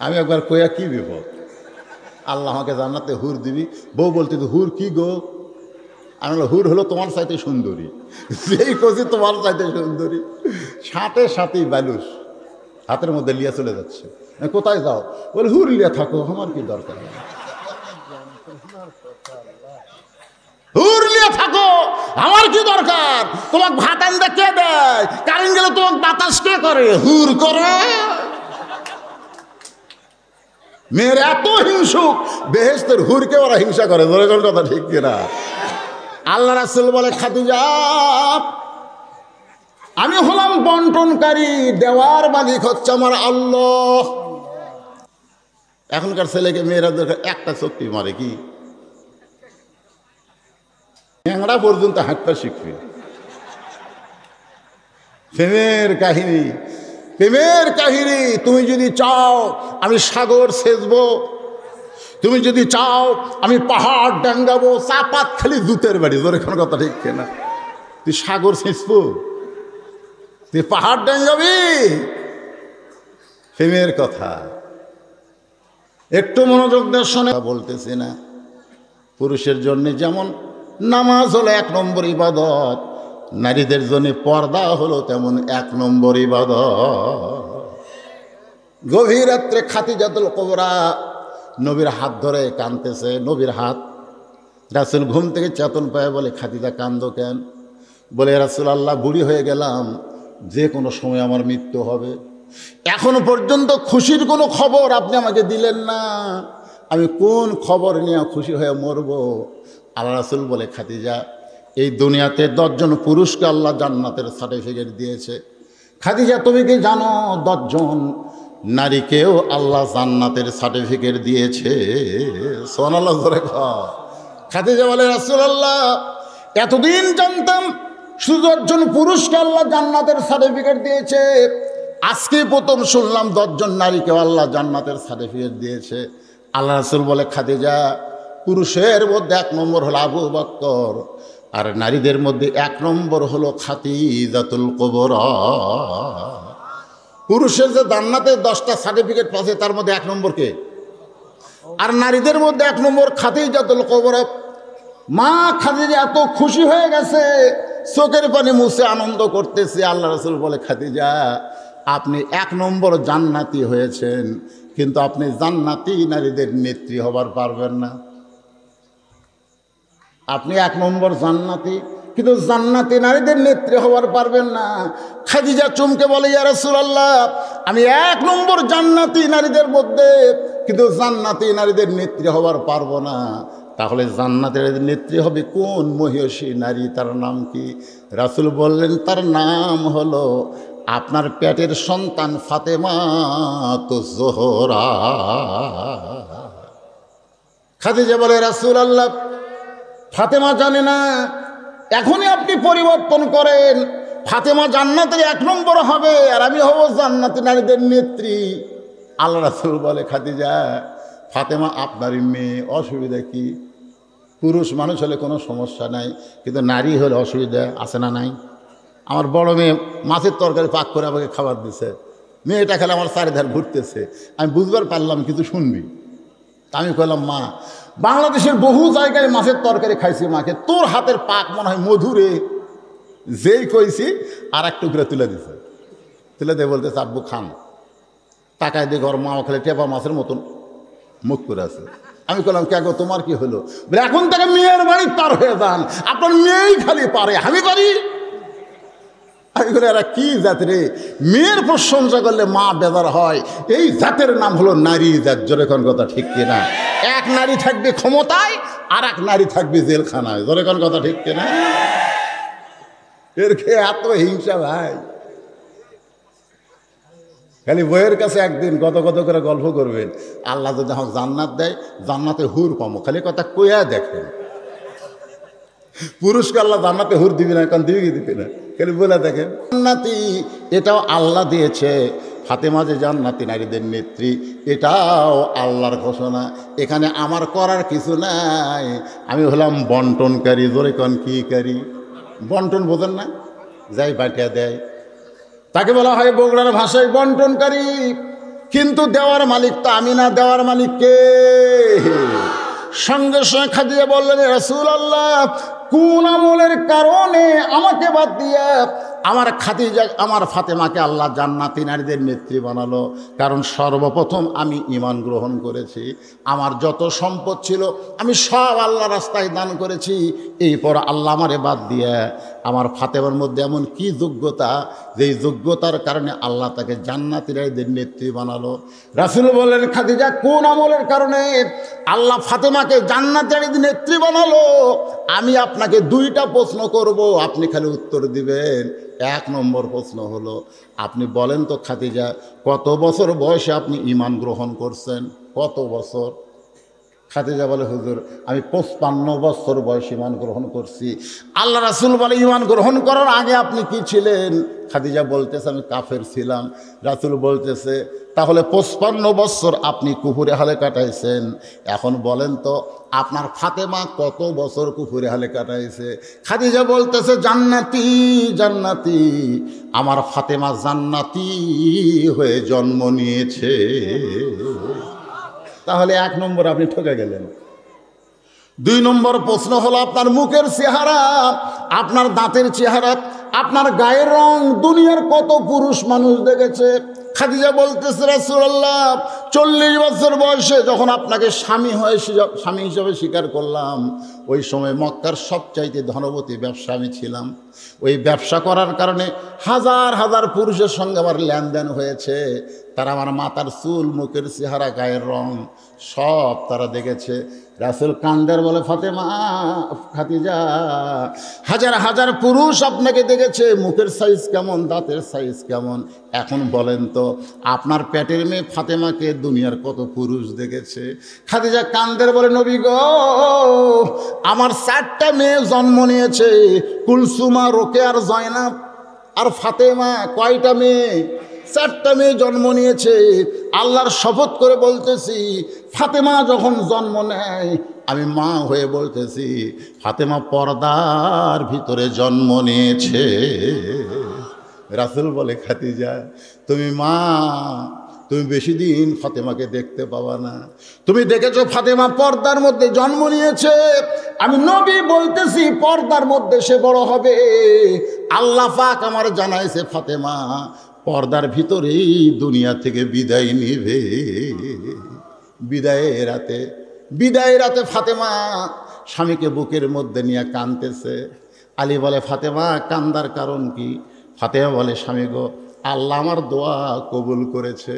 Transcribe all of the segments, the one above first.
আমি একবার কইয়া কি বিপদ, আল্লাহ আমাকে জান্নাতে হুর দিবি। বউ বলতে তো হুর কি গো? আমি বললাম হুর হলো তোমার চাইতে সুন্দরী। যেই কছি তোমার চাইতে সুন্দরী, সাথে সাথেই বালুস হাতের মধ্যে লিয়া চলে যাচ্ছে। কোথায় যাও? বলে হুর লিয়া থাকো, আমার কি দরকার? হুর লিয়া থাকো, আমার কি দরকার? তোমাকে ভাত আনতে কে দেয়? কারেন্ট গেলে তোমাকে বাতাস কে করে? হুর করে। মেয়ের এত হিংসুক, বেহেশতের হুরকে ওরা হিংসা করে। ধরে কোন কথা ঠিক কিনা? আল্লাহ রাসূল বলে খাদিজা, আমি হলাম বন্টনকারী, দেওয়ার মালিক হচ্ছে আমার আল্লাহ। এখনকার ছেলেকে মেয়েরা একটা চোখটি মারে কি ন্যাংরা পর্যন্ত হাঁটতে শিখবে। প্রেমের কাহিনী, প্রেমের কাহিনী। তুমি যদি চাও আমি সাগর সেচবো, তুমি যদি চাও আমি পাহাড় ডাঙ্গাবো, চাপাত খালি জুতের বাড়ি। ধরে কোনো কথা ঠিক কিনা? তুই সাগর সেচবো, তুই পাহাড় ডাঙ্গাবি? প্রেমের কথা একটু মনোযোগ দিয়ে শোনে। বলতেছি না, পুরুষের জন্য যেমন নামাজ হলো 1 নম্বর ইবাদত, নারীদের জন্য পর্দা হলো তেমন 1 নম্বর ইবাদত। গভীর রাত্রে খাদিজাতুল কুবরা নবীর হাত ধরে কাঁদতেছে। নবীর হাত। রাসূল ঘুম থেকে চেতন পায়, বলে খাদিজা কান্দো কেন? বলে রাসূলুল্লাহ, বুড়ি হয়ে গেলাম, যে কোনো সময় আমার মৃত্যু হবে। এখনো পর্যন্ত খুশির কোনো খবর আপনি আমাকে দিলেন না, আমি কোন খবর নিয়ে খুশি হয়ে মরব? আল্লাহ রাসূল বলে খাদিজা, এই দুনিয়াতে 10 জন পুরুষকে আল্লাহ জান্নাতের সার্টিফিকেট দিয়েছে। খাদিজা তুমি কি জানো 10 জন নারীকেও আল্লাহ জান্নাতের সার্টিফিকেট দিয়েছে? সুবহানাল্লাহ জোরে কও। খাদিজা বলে রাসূলুল্লাহ, এতদিন জানতাম শুধু 10 জন পুরুষকে আল্লাহ জান্নাতের সার্টিফিকেট দিয়েছে, আজকে প্রথম শুনলাম 10 জন নারীকেও আল্লাহ জান্নাতের সার্টিফিকেট দিয়েছে। আল্লাহ রাসূল বলে খাদিজা, পুরুষের মধ্যে 1 নম্বর হলো আবু বকর, আর নারীদের মধ্যে 1 নম্বর হলো খাদিজাতুল কুবরা। পুরুষের যে জান্নাতের 10টা সার্টিফিকেট পাচ্ছে তার মধ্যে 1 নম্বর কে? আর নারীদের মধ্যে 1 নম্বর খাদিজাতুল কুবরা। মা খাদিজা এত খুশি হয়ে গেছে, চোখের পানি মুছে আনন্দ করতেছে। আল্লাহ রাসূল বলে খাদিজা, আপনি 1 নম্বর জান্নাতি হয়েছেন, কিন্তু আপনি জান্নাতি নারীদের নেত্রী হবার পারবেন না। আপনি 1 নম্বর জান্নাতি, কিন্তু জান্নাতি নারীদের নেত্রী হবার পারবেন না। খাদিজা চমকে বলে, ইয়া রাসূলুল্লাহ, আমি 1 নম্বর জান্নাতি নারীদের মধ্যে, কিন্তু জান্নাতি নারীদের নেত্রী হবার পারবো না। তাহলে জান্নাতের নেত্রী হবে কোন মহিষী নারী? তার নাম কি? রাসূল বললেন, তার নাম হলো আপনার পেটের সন্তান ফাতেমা তো জোহরা। খাদিজা বলে, রাসূলুল্লাহ, ফাতেমা জানে না, এখনই আপনি পরিবর্তন করেন, ফাতেমা জান্নাতের 1 নম্বর হবে আর আমি হব জান্নাতি নারীদের নেত্রী। আল্লাহ রাসূল বলে, খাদিজা, ফাতেমা আপনারই মেয়ে, অসুবিধা কি? পুরুষ মানুষ হলে কোনো সমস্যা নাই, কিন্তু নারী হলে অসুবিধা আছে না নাই? আমার বড় মেয়ে মাছের তরকারি পাক করে আমাকে খাবার দিছে, মেয়েটা খেলে আমার চারিধার ঘুরতেছে, আমি বুঝবার পারলাম কিছু শুনবি। আমি কইলাম, মা, বাংলাদেশের বহু জায়গায় মাছের তরকারি খাইছি মাকে, তোর হাতের পাক মনে হয় মধুরে। যেই কইছি আর এক টুকরা তুলে দিছে, তুলে দিয়ে বলতেছে, আব্বু খান। তাকায় দিয়ে ঘর মা খেলে টেপা মাছের মতন মুখ করে আছে। আমি বললাম, কে গো, তোমার কি হলো? বলে, এখন থেকে মেয়ের বাড়ি পার হয়ে যান, আপনার মেয়েই খালি পারে, আমি পারি? আমি বলি, এরা কি জাত রে? মেয়ের প্রশংসা করলে মা বেজার হয়, এই জাতের নাম হলো নারী জাত। জোরে কোন কথা ঠিক কিনা? 1 নারী থাকবে ক্ষমতায়, আর 1 নারী থাকবে জেলখানায়। জোরে কোন কথা ঠিক কিনা? এর খেয়ে এত হিংসা ভাই। খালি বইয়ের কাছে একদিন কত কত করে গল্প করবেন, আল্লাহ যদি আমাকে জান্নাত দেয়, জান্নাতে হুর পাবো, খালি কথা কইয়া দেখেন। পুরুষকে আল্লাহ জান্নাতে হুর দিবি না, কারণ দিবি কি দিবি না, খালি বলে দেখেন। জান্নাতি এটাও আল্লাহ দিয়েছে, ফাতেমা যে জান্নাতি নারীদের নেত্রী, এটাও আল্লাহর ঘোষণা। এখানে আমার করার কিছু নাই, আমি হলাম বন্টনকারী। জোরে কন কি কারি? বন্টন বোঝেন না? যাই বাটিয়া দেয়, তাকে বলা হয় বগুড়ার ভাষায় বন্টনকারী। কিন্তু দেওয়ার মালিক তো আমি না, দেওয়ার মালিক কে? সঙ্গে সঙ্গে খাদিজা বললেন, রাসূলুল্লাহ, কোন আমলের কারণে আমাকে বাদ দিয়ে আমার খাদিজা, আমার ফাতেমাকে আল্লাহ জান্নাতি নারীদের নেত্রী বানালো? কারণ সর্বপ্রথম আমি ঈমান গ্রহণ করেছি, আমার যত সম্পদ ছিল আমি সব আল্লাহ রাস্তায় দান করেছি। এরপর আল্লাহ আমারে বাদ দিয়ে আমার ফাতেমার মধ্যে এমন কি যোগ্যতা, যেই যোগ্যতার কারণে আল্লাহ তাকে জান্নাতি নারীদের নেত্রী বানালো? রাসূল বললেন, খাদিজা, কোন আমলের কারণে আল্লাহ ফাতেমাকে জান্নাতি নারীদের নেত্রী বানালো? আমি আপনাকে দুইটা প্রশ্ন করব, আপনি খালি উত্তর দিবেন। এক নম্বর প্রশ্ন হলো, আপনি বলেন তো খাদিজা, কত বছর বয়সে আপনি ঈমান গ্রহণ করছেন? কত বছর? খাদিজা বলে, হুজুর, আমি 55 বছর বয়সে ঈমান গ্রহণ করছি। আল্লাহ রাসূল বলে, ঈমান গ্রহণ করার আগে আপনি কি ছিলেন? খাদিজা বলতেছে, আমি কাফের ছিলাম। রাসূল বলতেছে, তাহলে 55 বছর আপনি কুফুরে হালে কাটাইছেন। এখন বলেন তো আপনার ফাতেমা কত বছর কুফুরে হালে কাটাইছে? খাদিজা বলতেছে, জান্নাতি, জান্নাতি, আমার ফাতেমা জান্নাতি হয়ে জন্ম নিয়েছে। তাহলে এক নম্বর আপনি ঠকে গেলেন। দুই নম্বর প্রশ্ন হলো, আপনার মুখের চেহারা, আপনার দাঁতের চেহারা, আপনার গায়ের রং দুনিয়ার কত পুরুষ মানুষ দেখেছে? খাদিজা বলতেছে, রাসূলুল্লাহ, 40 বছর বয়সে যখন আপনাকে স্বামী হিসেবে স্বীকার করলাম, ওই সময় মক্কার সবচাইতে ধনবতী ব্যবসা আমি ছিলাম। ওই ব্যবসা করার কারণে হাজার হাজার পুরুষের সঙ্গে আমার লেনদেন হয়েছে। তারা আমার মাথার চুল, মুখের চেহারা, গায়ের রং সব তারা দেখেছে। রাসূল কান্দার বলে, ফাতেমা, খাদিজা, হাজার হাজার পুরুষ আপনাকে দেখেছে, মুখের সাইজ কেমন, দাঁতের সাইজ কেমন। এখন বলেন তো আপনার পেটের মেয়ে ফাতেমাকে দুনিয়ার কত পুরুষ দেখেছে? খাদিজা কান্দের বলে, নবী গো, আমার 4টা মেয়ে জন্ম নিয়েছে, কুলসুমা, রোকেয়া আর জয়নাব। আর ফাতেমা কয়টা মেয়ে? 4টা মেয়ে জন্ম নিয়েছে। আল্লাহর শপথ করে বলতেছি, ফাতেমা যখন জন্ম নেয় আমি মা হয়ে বলতেছি, ফাতেমা পর্দার ভিতরে জন্ম নিয়েছে। রাসূল বলে, খাদিজা, তুমি মা, তুমি বেশি দিন ফাতেমাকে দেখতে পাবা না। তুমি দেখেছো ফাতেমা পর্দার মধ্যে জন্ম নিয়েছে, আমি নবী বলতেছি পর্দার মধ্যে সে বড় হবে। আল্লাহ পাক আমার জানাইছে ফাতেমা পর্দার ভিতরেই দুনিয়া থেকে বিদায় নিবে। বিদায়ের রাতে ফাতেমা স্বামীকে বুকের মধ্যে নিয়ে কাঁদতেছে। আলী বলে, ফাতেমা কান্দার কারণ কি? ফাতেমা বলে, স্বামী গো, আল্লাহ আমার দোয়া কবুল করেছে।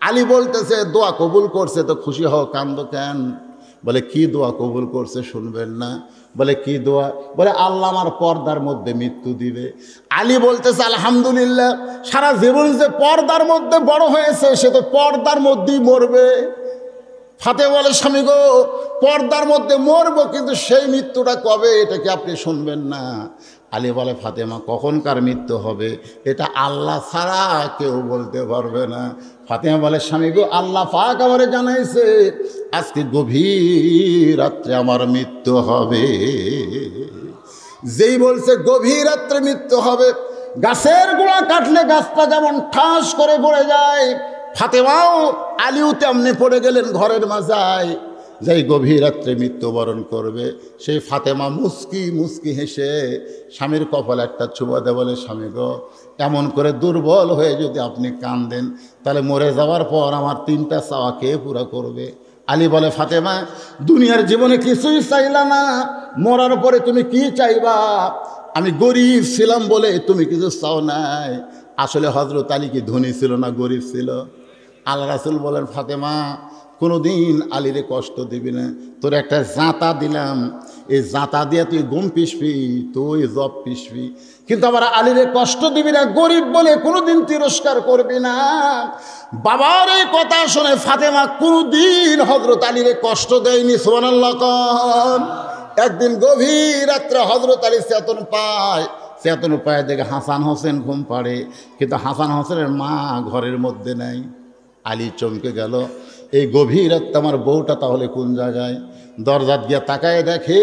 আলী বলতেছে, দোয়া কবুল করছে তো খুশি হও, কান্দো কেন? বলে, কি দোয়া কবুল করছে শুনবেন না? বলে, কি দোয়া? বলে, আল্লাহ আমার পর্দার মধ্যে মৃত্যু দিবে। আলী বলতেছে, আলহামদুলিল্লাহ, সারা জীবন যে পর্দার মধ্যে বড় হয়েছে সে তো পর্দার মধ্যেই মরবে। ফাতেমা বলে, স্বামী গো, পর্দার মধ্যে মরবো, কিন্তু সেই মৃত্যুটা কবে এটা কি আপনি শুনবেন না? আলী বলে, ফাতেমা কখনকার মৃত্যু হবে এটা আল্লাহ ছাড়া কেউ বলতে পারবে না। ফাতেমা বলে, স্বামী গো, আল্লাহ পাক আমারে জানাইছে আজকে গভীর রাত্রে আমার মৃত্যু হবে। যেই বলছে গভীর রাত্রে মৃত্যু হবে, গাছের গোড়া কাটলে গাছটা যেমন ঠাস করে পড়ে যায়, ফাতেমাও আলীও তেমনি পড়ে গেলেন ঘরের মাঝায়। যেই গভীর রাত্রে মৃত্যুবরণ করবে সেই ফাতেমা মুস্কি মুস্কি হেসে স্বামীর কপালে একটা চুমা দেয়, বলে, স্বামী গো, এমন করে দুর্বল হয়ে যদি আপনি কাঁদেন তাহলে মরে যাওয়ার পর আমার 3টা চাওয়া কে পুরা করবে? আলী বলে, ফাতেমা, দুনিয়ার জীবনে কিছুই চাইলা না, মরার পরে তুমি কি চাইবা? আমি গরিব ছিলাম বলে তুমি কিছু চাও নাই। আসলে হযরত আলী কি ধনী ছিল না গরিব ছিল? আল্লাহ রাসূল বলেন, ফাতেমা, কোনো দিন আলীরে কষ্ট দিবি না। তোর একটা জাঁতা দিলাম, এই জাঁতা দিয়ে তুই গম পিসবি, তুই জব পিসবি, কিন্তু আবার আলীরে কষ্ট দিবি না, গরিব বলে কোনোদিন তিরস্কার করবি না। বাবার এই কথা শুনে ফাতেমা কোনোদিন হযরত আলীরে কষ্ট দেয়নি। সুবহানাল্লাহ। একদিন গভীর রাত্রে হযরত আলী চেতন পায় দেখে হাসান হোসেন ঘুম পাড়ে, কিন্তু হাসান হোসেনের মা ঘরের মধ্যে নাই। আলী চমকে গেল, এই গভীর রাত্রে আমার বউটা তাহলে কোন জায়গায়? দরজাত গিয়া তাকায় দেখে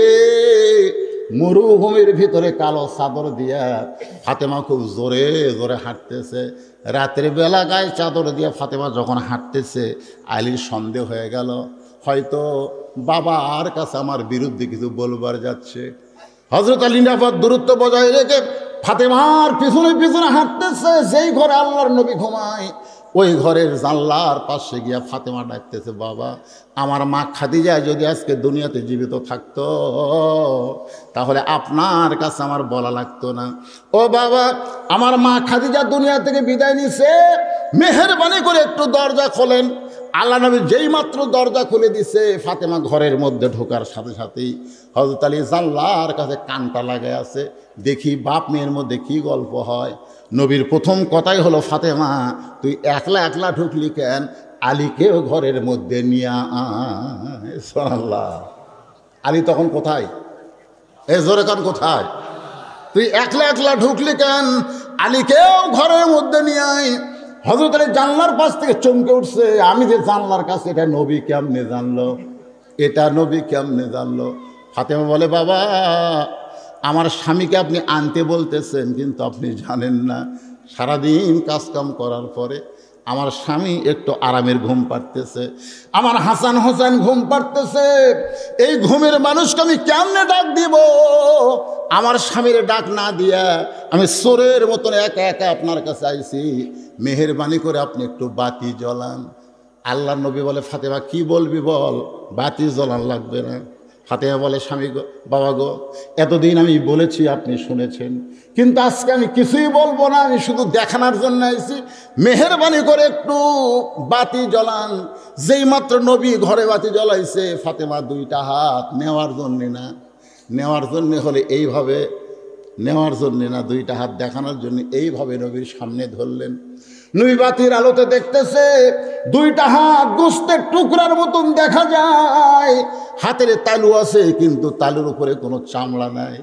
মরুভূমির ভিতরে কালো চাদর দিয়া ফাতেমা খুব জোরে জোরে হাঁটতেছে। রাতের বেলা গায়ে চাদর দিয়ে ফাতেমা যখন হাঁটতেছে, আলীর সন্দেহ হয়ে গেল, হয়তো বাবার কাছে আমার বিরুদ্ধে কিছু বলবার যাচ্ছে। হযরত আলী নিরাপদ দূরত্ব বজায় রেখে ফাতেমার পিছনে পিছনে হাঁটতেছে। যেই ঘরে আল্লাহর নবী ঘুমায় ওই ঘরের জানলার পাশে গিয়া ফাতেমা ডাকতেছে, বাবা, আমার মা খাদিজা যদি আজকে দুনিয়াতে জীবিত থাকতো তাহলে আপনার কাছে আমার বলা লাগতো না। ও বাবা, আমার মা খাদিজা দুনিয়া থেকে বিদায় নিছে, মেহেরবানি করে একটু দরজা খোলেন। আল্লাহ নবী যেই মাত্র দরজা খুলে দিছে, ফাতেমা ঘরের মধ্যে ঢোকার সাথে সাথেই হযরত আলী জানলার কাছে কানটা লাগায় আছে, দেখি বাপ মেয়ের মধ্যে কি গল্প হয়। নবীর প্রথম কথাই হলো, ফাতেমা তুই একলা একলা ঢুকলি কেন? আলীকেও ঘরের মধ্যে নিয়ে আয়। সুবহানাল্লাহ। আলী তখন কোথায়? এ জোরে কান, কোথায়? তুই একলা একলা ঢুকলি কেন? আলীকেও ঘরের মধ্যে নিয়ে আয়। হযরত আলী জানলার পাশ থেকে চমকে উঠছে, আমি যে জানলার কাছে, এটা নবী কেমনে জানলো? এটা নবী কেমনে জানলো? ফাতেমা বলে, বাবা, আমার স্বামীকে আপনি আনতে বলতেছেন, কিন্তু আপনি জানেন না সারাদিন কাজকাম করার পরে আমার স্বামী একটু আরামের ঘুম পাড়তেছে, আমার হাসান হোসেন ঘুম পাড়তেছে। এই ঘুমের মানুষকে আমি কেমনে ডাক দিব? আমার স্বামীর ডাক না দিয়া আমি চোরের মতন একা একা আপনার কাছে আইছি, মেহেরবানি করে আপনি একটু বাতি জ্বলান। আল্লাহর নবী বলে, ফাতেমা কি বলবি বল, বাতি জ্বলান লাগবে না। ফাতেমা বলে, স্বামী গো, বাবা গো, এতদিন আমি বলেছি, আপনি শুনেছেন, কিন্তু আজকে আমি কিছুই বলবো না, আমি শুধু দেখানোর জন্য আইছি, মেহেরবানি করে একটু বাতি জ্বলান। যেই মাত্র নবী ঘরে বাতি জ্বলাইছে, ফাতেমা দুইটা হাত নেওয়ার জন্যে না, নেওয়ার জন্যে হলে এইভাবে, নেওয়ার জন্যে না, দুইটা হাত দেখানোর জন্য এইভাবে নবীর সামনে ধরলেন। নবী বাতির আলোতে দেখতেছে দুইটা হাত গোস্তের টুকরার মতন দেখা যায়। হাতের তালু আছে, কিন্তু তালুর উপরে কোনো চামড়া নাই।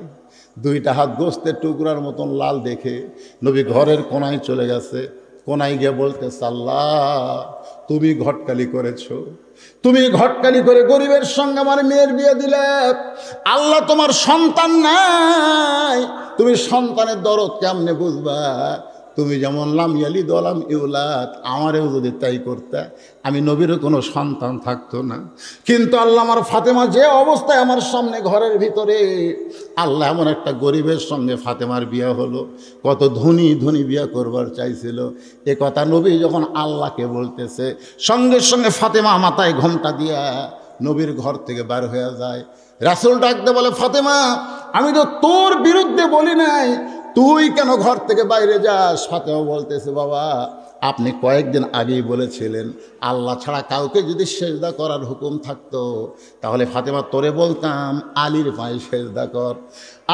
দুইটা হাত গোস্তের টুকরার মতন লাল দেখে নবী ঘরের কোনায় চলে গেছে। কোনায় গিয়ে বলতেছে, আল্লাহ, তুমি ঘটকালি করেছো, তুমি ঘটকালি করে গরিবের সঙ্গে আমার মেয়ের বিয়ে দিলে। আল্লাহ, তোমার সন্তান নাই, তুমি সন্তানের দরদ কেমনে বুঝবা? তুমি যেমন লাম ইয়ালিদ ওয়া লাম ইউলাদ, আমারেও যদি তাই করতে, আমি নবীরও কোনো সন্তান থাকতো না। কিন্তু আল্লাহ, আমার ফাতেমা যে অবস্থায় আমার সামনে ঘরের ভিতরে, আল্লাহ এমন একটা গরিবের সঙ্গে ফাতেমার বিয়ে হলো। কত ধনী ধনী বিয়ে করবার চাইছিল, এ কথা নবী যখন আল্লাহকে বলতেছে, সঙ্গে সঙ্গে ফাতেমা মাথায় ঘোমটা দিয়া নবীর ঘর থেকে বার হয়ে যায়। রাসূল ডাকতে বলে, ফাতেমা, আমি তো তোর বিরুদ্ধে বলি নাই, তুই কেন ঘর থেকে বাইরে যাস? ফাতেমা বলতেছে, বাবা, আপনি কয়েকদিন আগেই বলেছিলেন আল্লাহ ছাড়া কাউকে যদি সেজদা করার হুকুম থাকতো, তাহলে ফাতেমা তোরে বলতাম আলীর পায়ে সেজদা কর।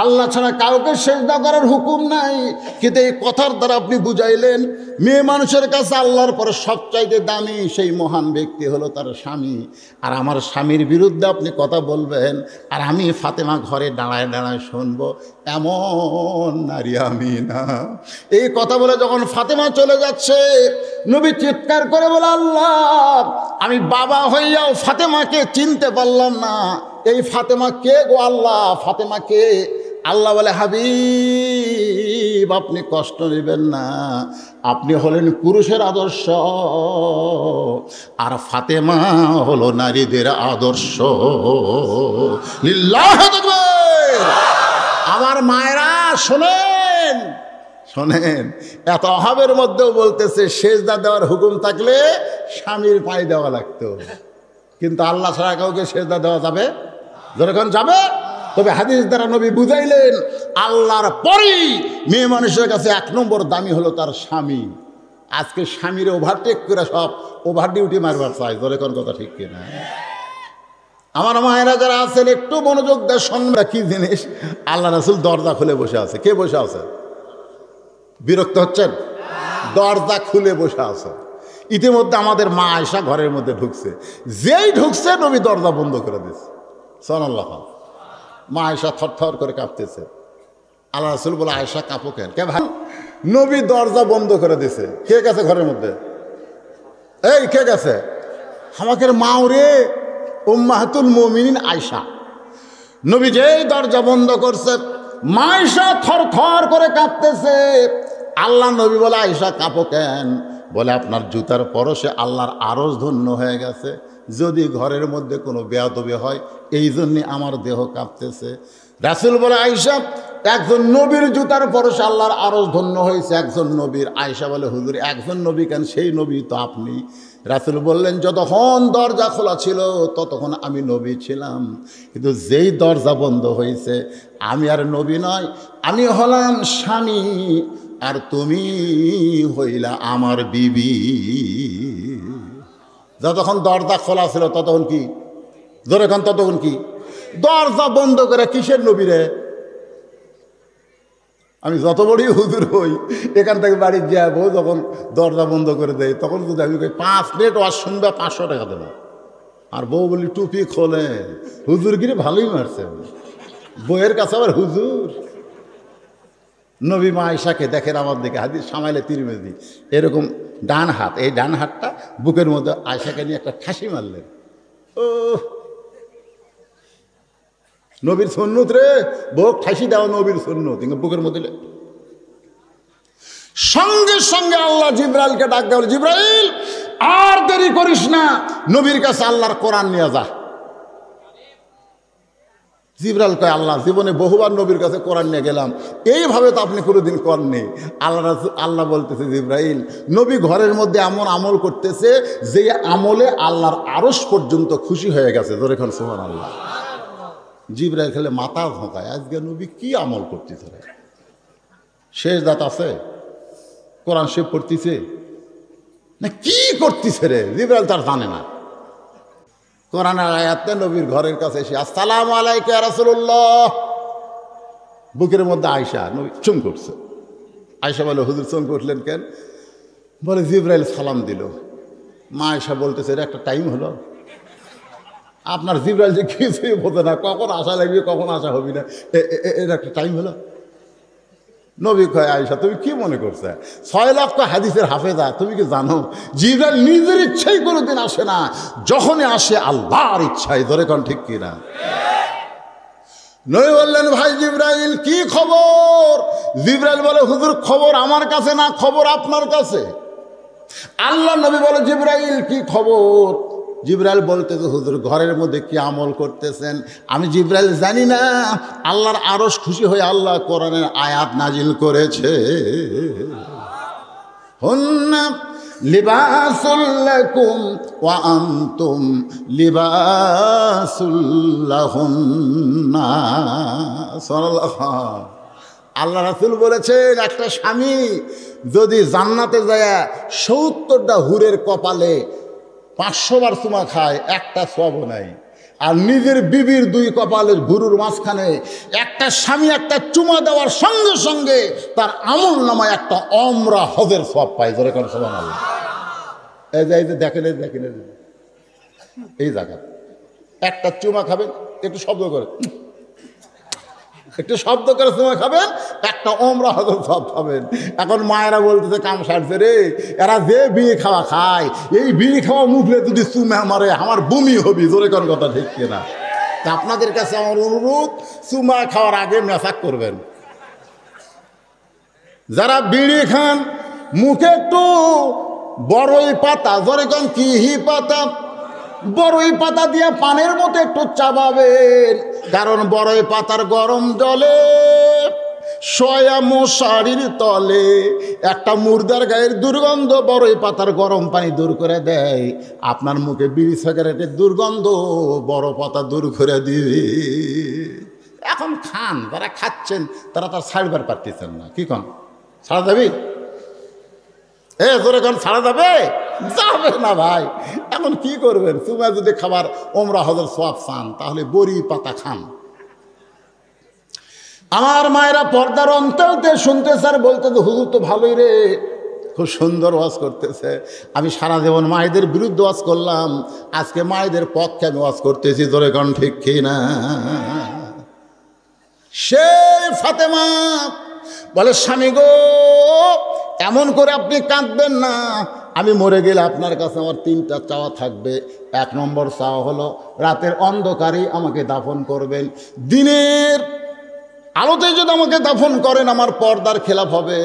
আল্লাহ ছাড়া কাউকে সেজদা করার হুকুম নাই, কিন্তু এই কথার দ্বারা আপনি বুঝাইলেন মেয়ে মানুষের কাছে আল্লাহর পরে সবচাইতে দামি সেই মহান ব্যক্তি হলো তার স্বামী। আর আমার স্বামীর বিরুদ্ধে আপনি কথা বলবেন, আর আমি ফাতেমা ঘরে দাঁড়ায় দাঁড়ায় শুনবো, এমন নারী আমি না। এই কথা বলে যখন ফাতেমা চলে যাচ্ছে, নবী চিৎকার করে বলে, আল্লাহ, আমি বাবা হইয়াও ফাতেমাকে চিনতে পারলাম না। এই ফাতেমা কে গো আল্লাহ? ফাতেমা কে? আল্লাহ বলে, হাবিব, আপনি কষ্ট নেবেন না, আপনি হলেন পুরুষের আদর্শ, আর ফাতেমা হলো নারীদের আদর্শ। লিল্লাহু তাকবীর। আমার মায়েরা শোনেন, শোনেন, এত অভাবের মধ্যেও বলতেছে সেজদা দেওয়ার হুকুম থাকলে স্বামীর পায়ে দেওয়া লাগতো, কিন্তু আল্লাহ ছাড়া কাউকে সেজদা দেওয়া যাবে? যখন যাবে, তবে হাদিস দ্বারা নবী বুঝাইলেন আল্লাহর পরেই মেয়ে মানুষের কাছে এক নম্বর দামি হলো তার স্বামী। আজকে স্বামীর ওভারটেক করে সব ওভার ডিউটি মারবার চাই, যখন কথা ঠিক কিনা? আমার মায়েরা যারা আছেন একটু মনোযোগ দেয়, শুনবা কি জিনিস। আল্লাহ রাসূল দরজা খুলে বসে আছে। কে বসে আছে? বিরক্ত হচ্ছেন? দরজা খুলে বসে আছে। ইতিমধ্যে আমাদের মা আয়েশা ঘরের মধ্যে ঢুকছে, যেই ঢুকছে নবী দরজা বন্ধ করে দিয়েছে। সুবহানাল্লাহ। মা আয়েশা থরথর করে কাঁপতেছে। আল্লাহ রাসূল বলে, আয়েশা কাঁপো কেন? কে ভাই? নবী দরজা বন্ধ করে দিয়েছে। কে গেছে ঘরের মধ্যে? এই কে গেছে? আমাদের মা রে, উম্মাহাতুল মুমিনিন আয়েশা। নবী যেই দরজা বন্ধ করছে, মা আয়েশা থরথর করে কাঁপতেছে। আল্লাহ নবী বলে, আয়েশা কাঁপো কেন? বলে, আপনার জুতার পরশে আল্লাহর আরশ ধন্য হয়ে গেছে। যদি ঘরের মধ্যে কোনো বেয়াদবি হয়, এই জন্যে আমার দেহ কাঁপতেছে। রাসূল বলে, আয়েশা, একজন নবীর জুতার পরশে আল্লাহর আরশ ধন্য হয়েছে, একজন নবীর। আয়েশা বলে, হুজুর একজন নবী কেন? সেই নবী তো আপনি। রাসূল বললেন, যতক্ষণ দরজা খোলা ছিল ততক্ষণ আমি নবী ছিলাম, কিন্তু যেই দরজা বন্ধ হয়েছে আমি আর নবী নয়, আমি হলাম স্বামী, আর তুমি হইলা আমার বিবি। যতক্ষণ দরজা খোলা ছিল ততক্ষণ কি? ধরে খান, ততক্ষণ কি? দরজা বন্ধ করে কিসের নবী রে? আমি যত বড়ই হুজুর হই, এখান থেকে বাড়ি যাবো, যখন দরজা বন্ধ করে দেয় তখন যদি আমি 5 মিনিট ওয়াজ শুনবে 500 টাকা দেবো। আর বউ বলি, টুপি খোলে, হুজুরগিরি ভালোই মারছে। বইয়ের কাছে আবার হুজুর। নবী মা আয়েশাকে দেখেন আমার দিকে, হাদিস সামাইলে তিরমিজি, এরকম ডান হাত, এই ডান হাতটা বুকের মধ্যে আয়েশাকে নিয়ে একটা ঠাসি মারলেন। ও নবীর সুন্নত রে, বুক ঠাসি দেওয়া নবীর সুন্নত, বুকের মধ্যে। সঙ্গে সঙ্গে আল্লাহ জিবরাইলকে ডাক দেওয়া, জিবরাইল আর দেরি করিস না, নবীর কাছে আল্লাহর কোরআন নিয়ে যা। জিবরাইল কয়, আল্লাহ জীবনে বহুবার নবীর কাছে কোরআন নিয়ে গেলাম, এইভাবে তো আপনি কোনোদিন করেননি। আল্লাহ বলতেছে, জিবরাইল, নবী ঘরের মধ্যে এমন আমল করতেছে যে আমলে আল্লাহর আরশ পর্যন্ত খুশি হয়ে গেছে। ধরে এখন সুবহানাল্লাহ। জিবরাইল খেলে মাথা ধোঁকায়, আজকে নবী কি আমল করতেছে? শেষ দাঁত আছে, কোরআন শেষ পড়তেছে না, কি করতেছে রে? জিবরাইল তার জানে না। কোরআনের আয়াতে নবীর ঘরের কাছে এসে, আসসালামু আলাইকা ইয়া রাসূলুল্লাহ, বুকের মধ্যে আয়েশা, নবী চুম করছে। আয়েশা বলে, হুজুর চুম করলেন কেন? বলে, জিবরাইল সালাম দিল। মা আয়েশা বলতেছে, এর একটা টাইম হলো? আপনার জিবরাইল যে কিছুই বোঝে না, কখন আশা লাগবে কখন আশা হবি না, এর একটা টাইম হলো? নবী কয়, আয়েশা তুমি কি মনে করছে? 6 লক্ষ হাদিসের হাফেজা, তুমি কি জানো জিবরাইল নিজের ইচ্ছাই কোনোদিন আসে না, যখনই আসে আল্লাহর ইচ্ছায়। ধরে কোন ঠিক কিনা? নবী বললেন, ভাই জিবরাইল কি খবর? জিবরাইল বলে, হুজুর খবর আমার কাছে না, খবর আপনার কাছে। আল্লাহ নবী বলে, জিবরাইল কি খবর? জিবরাইল বলতেছে, হুজুর ঘরের মধ্যে কি আমল করতেছেন? আমি জিবরাইল জানি না, আল্লাহর আরশ খুশি হয়ে আল্লাহ কোরআনের আয়াত নাজিল করেছে, হুন্না লিবাসুল লাকুম ওয়া আনতুম লিবাসুল লাহুন্না। সুবহানাল্লাহ। আল্লাহ রাসূল বলেছেন, একটা স্বামী যদি জান্নাতে যায় 70টা হুরের কপালে 500 বার চুমা খায়, একটা সওয়াবও নাই। আর নিজের বিবির 2 কপালের ভুরুর মাঝখানে একটা স্বামী একটা চুমা দেওয়ার সঙ্গে সঙ্গে তার আমল নামায় একটা ওমরা হজের সওয়াব পায়। জোরে করে সুবহানাল্লাহ। এই যে দেখেন, এই জায়গা একটা চুমা খাবেন, একটু শব্দ করে, একটু শব্দ করে চুমা খাবেন, একটা ওমরা হজের সওয়াব পাবেন। এখন মায়েরা বলতেছে, কাম সারছে রে, এরা যে বিড়ি খাওয়া খায়, এই বিড়ি খাওয়া মুখলে যদি চুমা মারে আমার বমি হবি। জোরে কোন কথা ঠিক কিনা? তা আপনাদের কাছে আমার অনুরোধ, চুমা খাওয়ার আগে মেসাক করবেন। যারা বিড়ি খান, মুখে একটু বড়ই পাতা, জোরে কোন কি পাতা, বড়ই পাতা দিয়ে পানের মতো একটু চাবাবেন, কারণ বড়ই পাতার গরম জলে সয়া মশারির তলে একটা মুর্দার গায়ের দুর্গন্ধ বড়ই পাতার গরম পানি দূর করে দেয়। আপনার মুখে বিড়ি সিগারেটের দুর্গন্ধ বড় পাতা দূর করে দিবে। এখন খান, যারা খাচ্ছেন তারা তার ছাড়বার পারতেছেন না। কি কন, ছাড়া যাবি? জোরে কোন ছাড়া যাবে? যাবে না ভাই। এখন কি করবেন? চুমা যদি খাবার ওমরা হজের সওয়াব চান, তাহলে বড়ি পাতা খান। আমার মায়েরা পর্দার অন্তরতে শুনতেছে আর বলতেছে, হুজুর তো ভালোই রে, খুব সুন্দর ওয়াজ করতেছে। আমি সারা জীবন মায়েদের বিরুদ্ধে ওয়াজ করলাম, আজকে মায়েদের পক্ষে আমি ওয়াজ করতেছি। জোরে কোন ঠিক কিনা? সেই ফাতেমা বলে, স্বামী গো, এমন করে আপনি কাঁদবেন না, আমি মরে গেলে আপনার কাছে আমার 3টা চাওয়া থাকবে। 1 নম্বর চাওয়া হলো রাতের অন্ধকারেই আমাকে দাফন করবেন। দিনের আলোতে যদি আমাকে দাফন করেন আমার পর্দার খেলাফ হবে।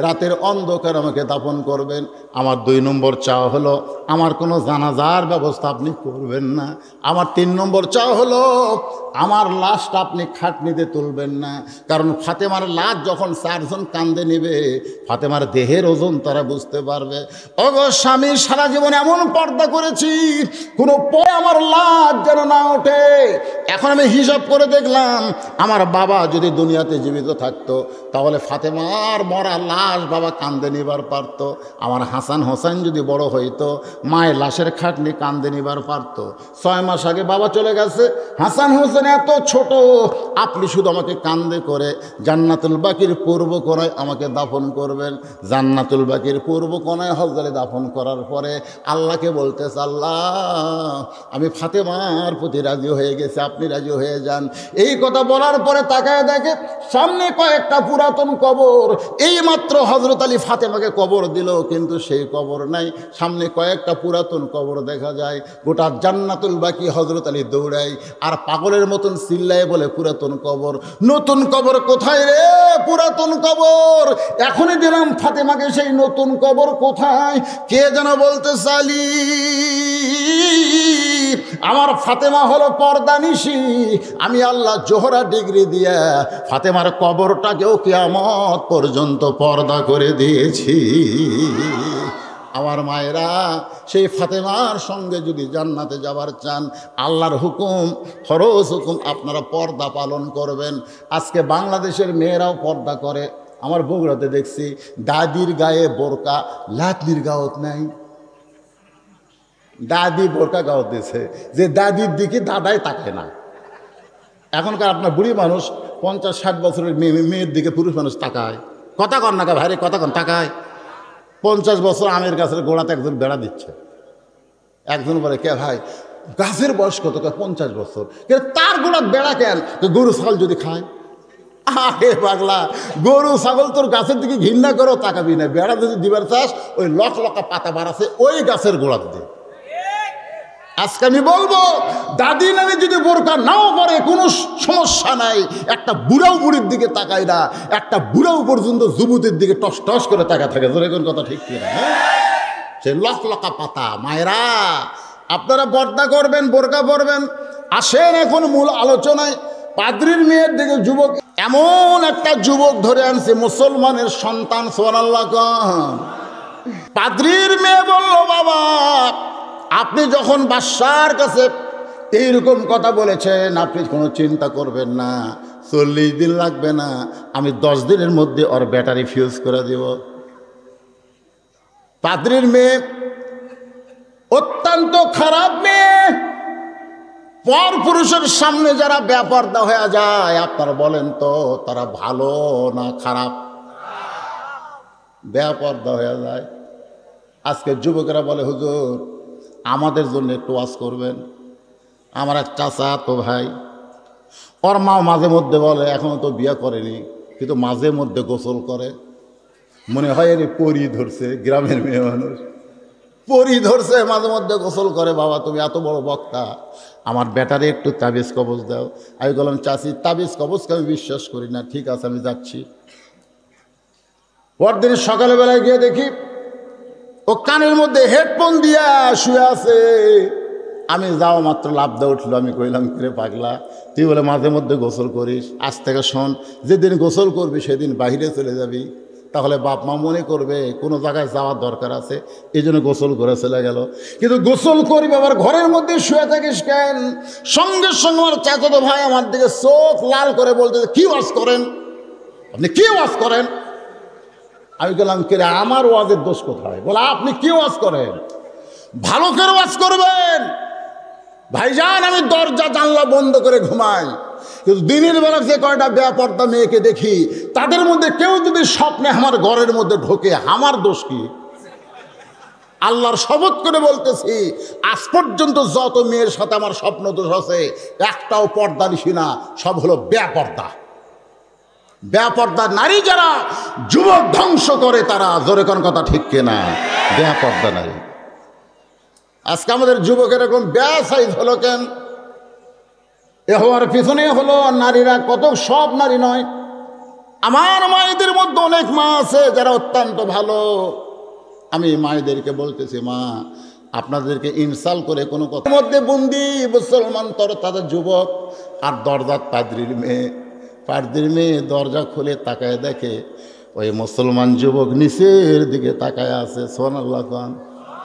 রাতের অন্ধকার আমাকে দাফন করবেন। আমার 2 নম্বর চাওয়া হলো আমার কোনো জানাজার ব্যবস্থা আপনি করবেন না। আমার 3 নম্বর চাওয়া হলো আমার লাশটা আপনি খাটনিতে তুলবেন না। কারণ ফাতেমার লাশ যখন 4 জন কান্দে নেবে ফাতেমার দেহের ওজন তারা বুঝতে পারবে। ওগো স্বামী, সারা জীবন এমন পর্দা করেছি কোনো পরে আমার লাশ যেন না ওঠে। এখন আমি হিসাব করে দেখলাম আমার বাবা যদি দুনিয়াতে জীবিত থাকতো তাহলে ফাতেমার মরা লাশ বাবা কান্দে নিবার পারতো। আমার হাসান হোসেন যদি বড় হইতো মায়ের লাশের খাটনি কান্দে নিবার পারতো। 6 মাস আগে বাবা চলে গেছে, হাসান হোসেন এত ছোট, আপনি শুধু আমাকে কান্দে করে জান্নাতুল বাকির পূর্ব কোণায় আমাকে দাফন করবেন। জান্নাতুল বাকির পূর্ব কোণায় হযরতে দাফন করার পরে আল্লাহকে বলতেছে, আল্লাহ আমি ফাতেমার প্রতি রাজি হয়ে গেছি, আপনি রাজি হয়ে যান। এই কথা বলার পরে তাকায় দেখে সামনে কয়েকটা পুরাতন কবর। এই মাত্র হযরত আলী ফাতেমাকে কবর দিল, কিন্তু সেই কবর নাই। সামনে কয়েকটা পুরাতন কবর দেখা যায়। গোটা জান্নাতুল বাকি হযরত আলী দৌড়ায় আর পাগলের মতন চিল্লায় বলে, পুরাতন কবর, নতুন কবর কোথায় রে? পুরাতন কবর এখনই দিলাম ফাতেমাকে, সেই নতুন কবর কোথায়? কে যেন বলতে চালি আমার ফাতেমা হলো পর্দানিশী। আমি আল্লাহ জোহরা ডিগ্রি দিয়া ফাতেমার কবরটাকেও কিয়ামত পর্যন্ত পর্দা করে দিয়েছি। আমার মায়েরা, সেই ফাতেমার সঙ্গে যদি জান্নাতে যাবার চান আল্লাহর হুকুম, ফরজ হুকুম, আপনারা পর্দা পালন করবেন। আজকে বাংলাদেশের মেয়েরাও পর্দা করে। আমার বগুড়াতে দেখছি দাদির গায়ে বোরকা, লাতির গাওত নাই। দাদি বোরকা গাওত দিছে, যে দাদির দিকে দাদাই তাকে না। এখনকার আপনার বুড়ি মানুষ 50-60 বছরের মেয়ের দিকে পুরুষ মানুষ তাকায়। কথা কন না ভাইরে, কথা কন, তাকায়। 50 বছর আমের গাছের গোড়াতে একজন বেড়া দিচ্ছে। একজন বলে, কে ভাই গাছের বয়স কত? 50 বছর। কিন্তু তার গোড়া বেড়া কেন? গরু ছাগল যদি খায়। আরে পাগলা, গরু ছাগল তোর গাছের দিকে ঘৃণা করো, তাকাবি না। বেড়া যদি দিবার চাস ওই লকা পাতা বাড়াছে ওই গাছের গোড়া দিয়ে। আজকে আমি বলবো, দাদি নানি যদি বোরকা নাও পরে কোনো সমস্যা নাই। একটা বুড়াও বুড়ির দিকে তাকায় না, একটা বুড়াও পর্যন্ত যুবতীর দিকে টস টস করে তাকা থাকে। ধরে কোন কথা ঠিক কিনা? সে লকা পাতা। মায়েরা, আপনারা পর্দা করবেন, বোরকা পরবেন। আসেন এখন মূল আলোচনায়। পাদ্রীর মেয়ের দিকে যুবক, এমন একটা যুবক ধরে আনছে মুসলমানের সন্তান। সুবহানাল্লাহ। পাদ্রীর মেয়ে বলল, বাবা আপনি যখন বাদশার কাছে এইরকম কথা বলেছেন, আপনি কোনো চিন্তা করবেন না, 40 দিন লাগবে না, আমি 10 দিনের মধ্যে ওর ব্যাটারি ফিউজ করে দেব। পাদ্রীর মেয়ে অত্যন্ত খারাপ মেয়ে। পর পুরুষের সামনে যারা বেপরদা হয়ে যায়, আপনারা বলেন তো তারা ভালো না খারাপ? বেপরদা হয়ে যায়। আজকে যুবকেরা বলে, হুজুর আমাদের জন্য একটু ওয়াজ করবেন। আমার এক চাচা তো ভাই, ওর মা মাঝে মধ্যে বলে, এখনো তো বিয়ে করেনি কিন্তু মাঝে মধ্যে গোসল করে। মনে হয় এর পরি ধরছে, গ্রামের মেয়ে মানুষ পরি ধরছে, মাঝে মধ্যে গোসল করে। বাবা তুমি এত বড় বক্তা, আমার ব্যাটারে একটু তাবিজ কবজ দাও। আমি বললাম, চাচি তাবিজ কবজকে আমি বিশ্বাস করি না। ঠিক আছে আমি যাচ্ছি। পরদিন সকালবেলায় গিয়ে দেখি ও কানের মধ্যে হেডফোন দিয়া শুয়ে আছে। আমি যাও মাত্র লাভ দিয়ে উঠলো। আমি কইলাম, কিরে পাগলা, তুই বলে মাঝে মধ্যে গোসল করিস, আজ থেকে শোন, যেদিন গোসল করবি সেদিন বাহিরে চলে যাবি। তাহলে বাপ মা মনে করবে কোনো জায়গায় যাওয়ার দরকার আছে, এই জন্য গোসল করে চলে গেল। কিন্তু গোসল করবি আবার ঘরের মধ্যে শুয়ে থাকিস কেন? সঙ্গে সঙ্গে আমার চাচাতো ভাই আমার দিকে চোখ লাল করে বলতে, কি ওয়াজ করেন আপনি, কি ওয়াজ করেন? আমি বললাম, কিরে আমার ওয়াজের দোষ কোথায়? বলে, আপনি কি ওয়াজ করেন? ভালো করে ওয়াজ করবেন। ভাইজান আমি দরজা জানলা বন্ধ করে ঘুমাই, কিন্তু দিনের বেলা যে কয়টা বেপরদা মেয়েকে দেখি তাদের মধ্যে কেউ যদি স্বপ্নে আমার ঘরের মধ্যে ঢোকে, আমার দোষ কি? আল্লাহর শপথ করে বলতেছি, আজ পর্যন্ত যত মেয়ের সাথে আমার স্বপ্ন দোষ আছে একটাও পর্দা নিশি না, সব হলো বেপরদা। বেপরদা নারী যারা যুবক ধ্বংস করে তারা। জোরে কোন কথা ঠিক কিনা? বেপর্দা নারী। আজকে আমাদের যুবকের এরকম বেসাইজ হলো কেন? এ হওয়ার পিছনে হলো নারীরা কত, সব নারী নয়। আমার মায়েদের মধ্যে অনেক মা আছে যারা অত্যন্ত ভালো। আমি মায়েদেরকে বলতেছি, মা আপনাদেরকে ইনসাল করে কোনো কথা মধ্যে বন্দি মুসলমান তর তাদের যুবক আর দরজার পাদ্রির মেয়ে দরজা খুলে তাকায় দেখে ওই মুসলমান যুবক নিচের দিকে তাকায় আছে। সুবহানাল্লাহ।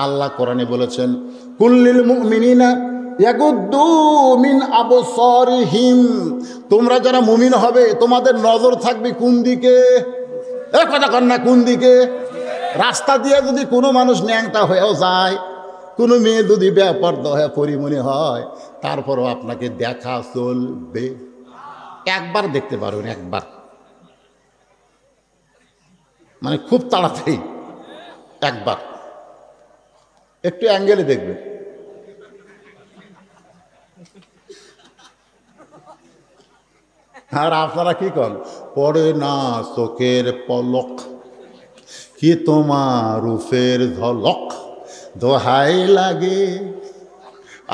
আল্লাহ কোরআনে বলেছেন, কুল্লিল মুমিনিনা ইয়াগুদ্দু মিন আবসারিহিম, তোমরা যারা মুমিন হবে তোমাদের নজর থাকবে কোন দিকে? এ কথা কন না, কোন দিকে? রাস্তা দিয়ে যদি কোনো মানুষ ন্যাংটা হয়েও যায়, কোনো মেয়ে যদি বেপর্দা হয়ে পরিমণি হয়, তারপরও আপনাকে দেখা চলবে। একবার দেখতে পারবেন, একবার, মানে খুব তাড়াতাড়ি একবার একটু অ্যাঙ্গেলে দেখবেন। আর আপনারা কি করেন? পড়ে না চোখের পলক, কি তোমার রূপের ঝলক দোহাই লাগে,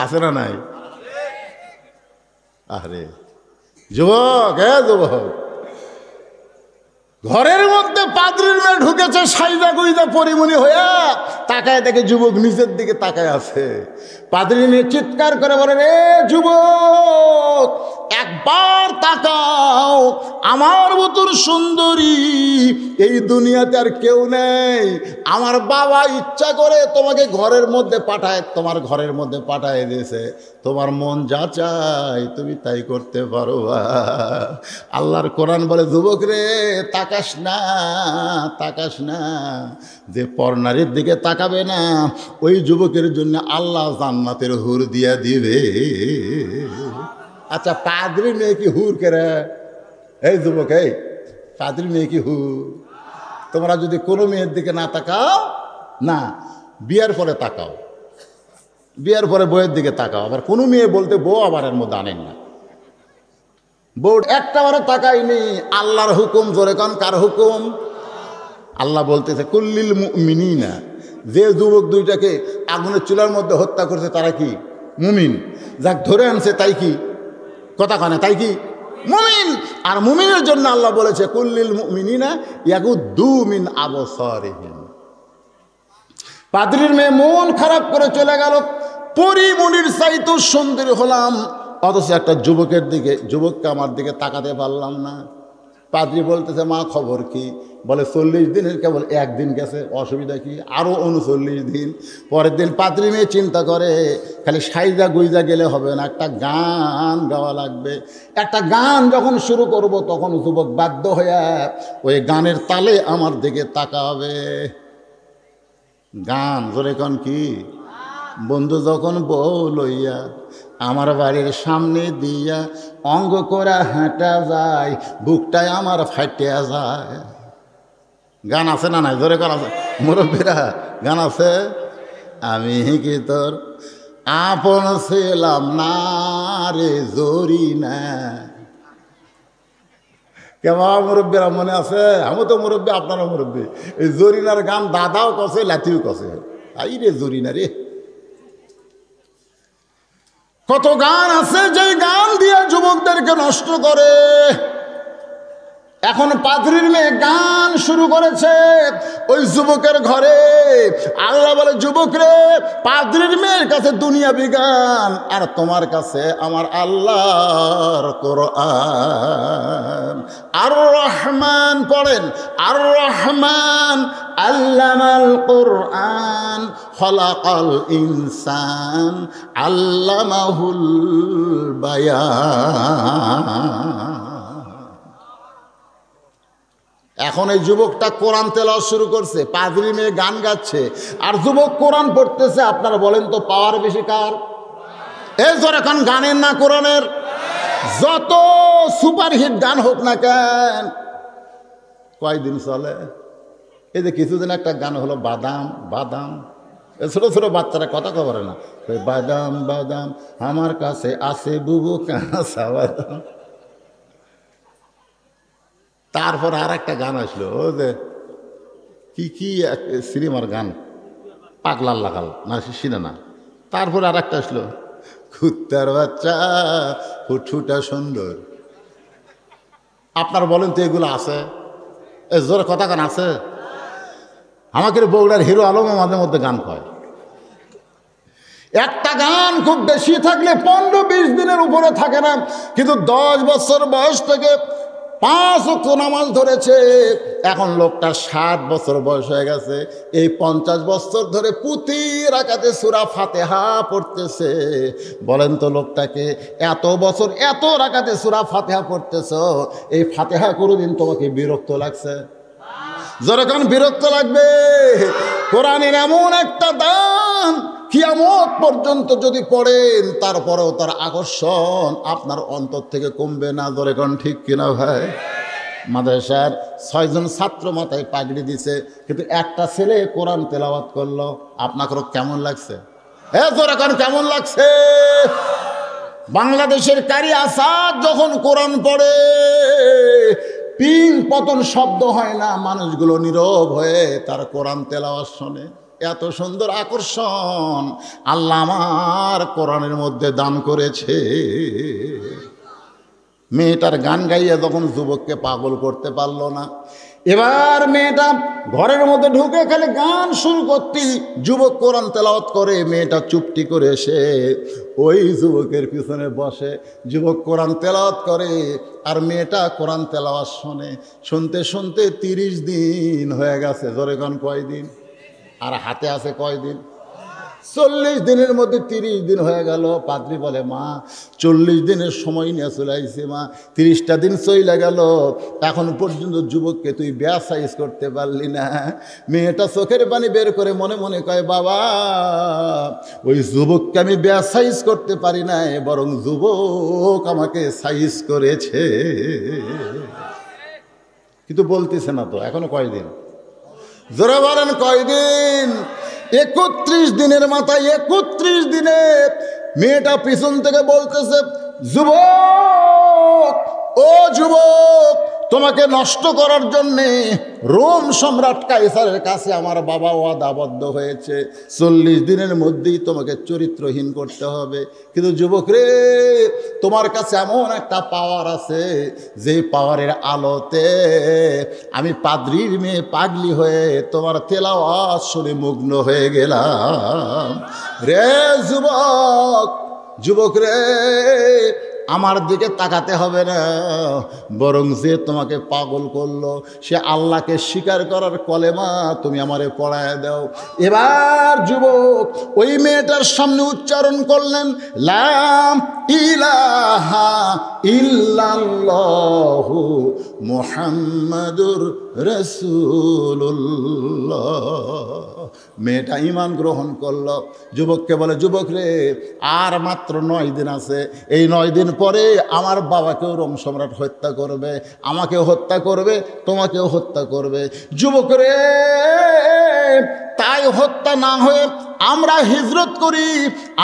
আছে না নাই? আরে যুবক, যুবক, ঘরের মধ্যে পাদ্রীর মেয়ে ঢুকেছে সাইজা গুইজা পরিমণি হইয়া, তাকায় দেখে যুবক নিচের দিকে তাকায় আছে। পাদ্রীর মেয়ে চিৎকার করে বলে, রে যুবক, একবার তাকাও, আমার মতন সুন্দরী এই দুনিয়াতে আর কেউ নেই। আমার বাবা ইচ্ছা করে তোমাকে ঘরের মধ্যে পাঠায়, তোমার ঘরের মধ্যে পাঠায় দিয়েছে। তোমার মন যা চায় তুমি তাই করতে পারো। আল্লাহর কোরআন বলে, যুবক রে তাকাস না, তাকাস না। যে পরনারীর দিকে তাকাবে না, ওই যুবকের জন্য আল্লাহ জান্নাতের হুর দিয়া দিবে। আচ্ছা, পাদ্রী মেয়ে কি হুর করে? এই যুবক, এই পাদ্রী মেয়ে কি হুর? তোমরা যদি কোনো মেয়ের দিকে না তাকাও না, বিয়ার পরে তাকাও, বিয়ার পরে বউয়ের দিকে তাকাও। আবার কোনো মেয়ে বলতে বউ আবার এর মধ্যে আনেন না। বউ একটাবারও তাকাইনি। আল্লাহর হুকুম, জোরে কান, কার হুকুম? আল্লাহ বলতেছে, কুল্লিল মুমিনিনা, যে যুবক দুইটাকে আগুনের চুলার মধ্যে হত্যা করছে তারা কি মুমিন? যাক ধরে আনছে তাই কি? কথা কানে, তাই কি মুমিন? আর মুমিনের জন্য আল্লাহ বলেছে, কুল্লিল মুমিনিনা ইয়াগুদ্দু মিন আবসারিহিম। পাদ্রীর মেয়ে মন খারাপ করে চলে গেল, পরিমণির চাইতেও সুন্দরী হলাম, অথচ একটা যুবকের দিকে, যুবককে আমার দিকে তাকাতে পারলাম না। পাদ্রী বলতেছে, মা খবর কি? বলে 40 দিনের কেবল একদিন গেছে, অসুবিধা কি? আরও 39 দিন। পরের দিন পাদ্রী মেয়ে চিন্তা করে, খালি সাইজা গুইজা গেলে হবে না, একটা গান গাওয়া লাগবে। একটা গান যখন শুরু করব, তখন যুবক বাধ্য হয়ে ওই গানের তালে আমার দিকে তাকাবে। গান, জোরে কোন কি? বন্ধু যখন বউ লইয়া আমার বাড়ির সামনে দিয়া অঙ্গ করা হাঁটা যায়, বুকটায় আমার ফাটিয়া যায়। গান আছে না নাই? জোরে করা আছে মুরব্বীরা, গান আছে। আমি কি তোর আপন ছিলাম না রে জরিনা। কেমন মুরব্বীরা মনে আছে? আমি তো মুরব্বী, আপনারও মুরব্বী। এই জরিনার গান দাদাও কছে, লাতিও কছে। আই রে জরিনা রে। কত গান আছে যে গান দিয়ে যুবকদেরকে নষ্ট করে। এখন পাদ্রীর মেয়ে গান শুরু করেছে ওই যুবকের ঘরে। আল্লাহ বলে, যুবক রে, পাদ্রীর মেয়ের কাছে দুনিয়াবি গান, আর তোমার কাছে আমার আল্লাহর কোরআন। আর রহমান পড়েন, আর রহমান আল্লামাল কোরআন খলাকাল ইনসান আল্লামাহুল বায়ান। এখন এই যুবকটা কোরআন তেলাওয়াত শুরু করছে, পাদ্রী মেয়ে গান গাচ্ছে, আর যুবক কোরআন পড়তেছে। আপনারা বলেন তো পাওয়ার বেশি কার? এই ধর এখন গানের না কোরআনের? যত সুপারহিট গান হোক না কেন, কয়দিন চলে? এই যে কিছুদিন একটা গান হলো বাদাম বাদাম, ছোট ছোট বাচ্চারা কথা কবরে না, বাদাম বাদাম আমার কাছে আছে বুবু কাঁচা বাদাম। তারপর আর একটা গান আসলো, ও যে কি কি সিনেমার গান, পাগলার লাগাল না শিনে না। তারপরে আর একটা আসলো, কুত্তার বাচ্চা ফুটফুটা সুন্দর। আপনার বলেন তো এগুলো আছে? এ জোরে কথা গান আছে? আমাকে বগুড়ার হিরো আলমও মাঝে মধ্যে গান কয়। একটা গান খুব বেশি থাকলে 15-20 দিনের উপরে থাকে না, কিন্তু 10 বছর বয়স থেকে 5 ওয়াক্ত নামাজ ধরেছে। এখন লোকটা 60 বছর বয়স হয়ে গেছে। এই 50 বছর ধরে প্রতি রাকাতে সূরা ফাতিহা পড়তেছে। বলেন তো লোকটাকে এত বছর এত রাকাতে সূরা ফাতিহা পড়তেছ, এই ফাতিহা কোনোদিন তোমাকে বিরক্ত লাগছে? যখন বিরক্ত লাগবে। কোরআনের এমন একটা দান, কিয়ামত পর্যন্ত যদি পড়েন তারপরেও তার আকর্ষণ আপনার অন্তর থেকে কমবে না। যখন ঠিক কিনা ভাই? মাদ্রাসার 6 জন ছাত্র মাথায় পাগড়ি দিছে, কিন্তু একটা ছেলে কোরআন তেলাওয়াত করলো। আপনাকে কেমন লাগছে? যখন কেমন লাগছে? বাংলাদেশের কারি আসাদ যখন কোরআন পড়ে, পিং পতন শব্দ হয় না, মানুষগুলো নীরব হয়ে তার কোরআন তেলাওয়াত শোনে। এত সুন্দর আকর্ষণ আল্লাহ আমার কোরআনের মধ্যে দান করেছে। মেয়েটার গান গাইয়া যখন যুবককে পাগল করতে পারলো না, এবার মেয়েটা ঘরের মধ্যে ঢুকে খালি গান শুরু করতেই যুবক কোরআন তেলাওয়াত করে। মেয়েটা চুপটি করে এসে ওই যুবকের পিছনে বসে, যুবক কোরআন তেলাওয়াত করে আর মেয়েটা কোরআন তেলাওয়াত শোনে। শুনতে শুনতে 30 দিন হয়ে গেছে। জোরে গান কয়দিন? আর হাতে আছে কয়দিন? 40 দিনের মধ্যে 30 দিন হয়ে গেল। পাদ্রী বলে, মা 40 দিনের সময় নিয়ে চলে আসছে মা, 30টা দিন চলে গেল, এখন পর্যন্ত যুবককে তুই বেয়াসাইজ করতে পারলি না। মেয়েটা চোখের পানি বের করে মনে মনে কয়, বাবা ওই যুবককে আমি বেয়াসাইজ করতে পারি না, বরং যুবক আমাকে সাইজ করেছে। কিন্তু বলতেছে না তো এখনো কয়দিন? জোরে বলেন কয়দিন? 31 দিনের মাথায় 31 দিনে মেয়েটা পিছন থেকে বলতেছে, যুবক ও যুবক, তোমাকে নষ্ট করার জন্যে রোম সম্রাট কাইসারের কাছে আমার বাবা ওয়াদাবদ্ধ হয়েছে, 40 দিনের মধ্যেই তোমাকে চরিত্রহীন করতে হবে। কিন্তু যুবক রে, তোমার কাছে এমন একটা পাওয়ার আছে, যে পাওয়ারের আলোতে আমি পাদ্রীর মেয়ে পাগলি হয়ে তোমার তেলাওয়াত শুনে মুগ্ন হয়ে গেলাম। রে যুবক, যুবক রে, আমার দিকে তাকাতে হবে না, বরং যে তোমাকে পাগল করলো সে আল্লাহকে স্বীকার করার কলেমা তুমি আমারে পড়ায় দাও। এবার যুবক ওই মেয়েটার সামনে উচ্চারণ করলেন, লা ইলাহা ইল্লাল্লাহু মুহাম্মাদুর রাসূলুল্লাহ। মেয়েটা ঈমান গ্রহণ করলো। যুবককে বলে, যুবক রে, আর মাত্র 9 দিন আছে, এই 9 দিন পরে আমার বাবাকেও রোম সম্রাট হত্যা করবে, আমাকেও হত্যা করবে, তোমাকেও হত্যা করবে। যুবক রে, তাই হত্যা না হয়ে আমরা হিজরত করি,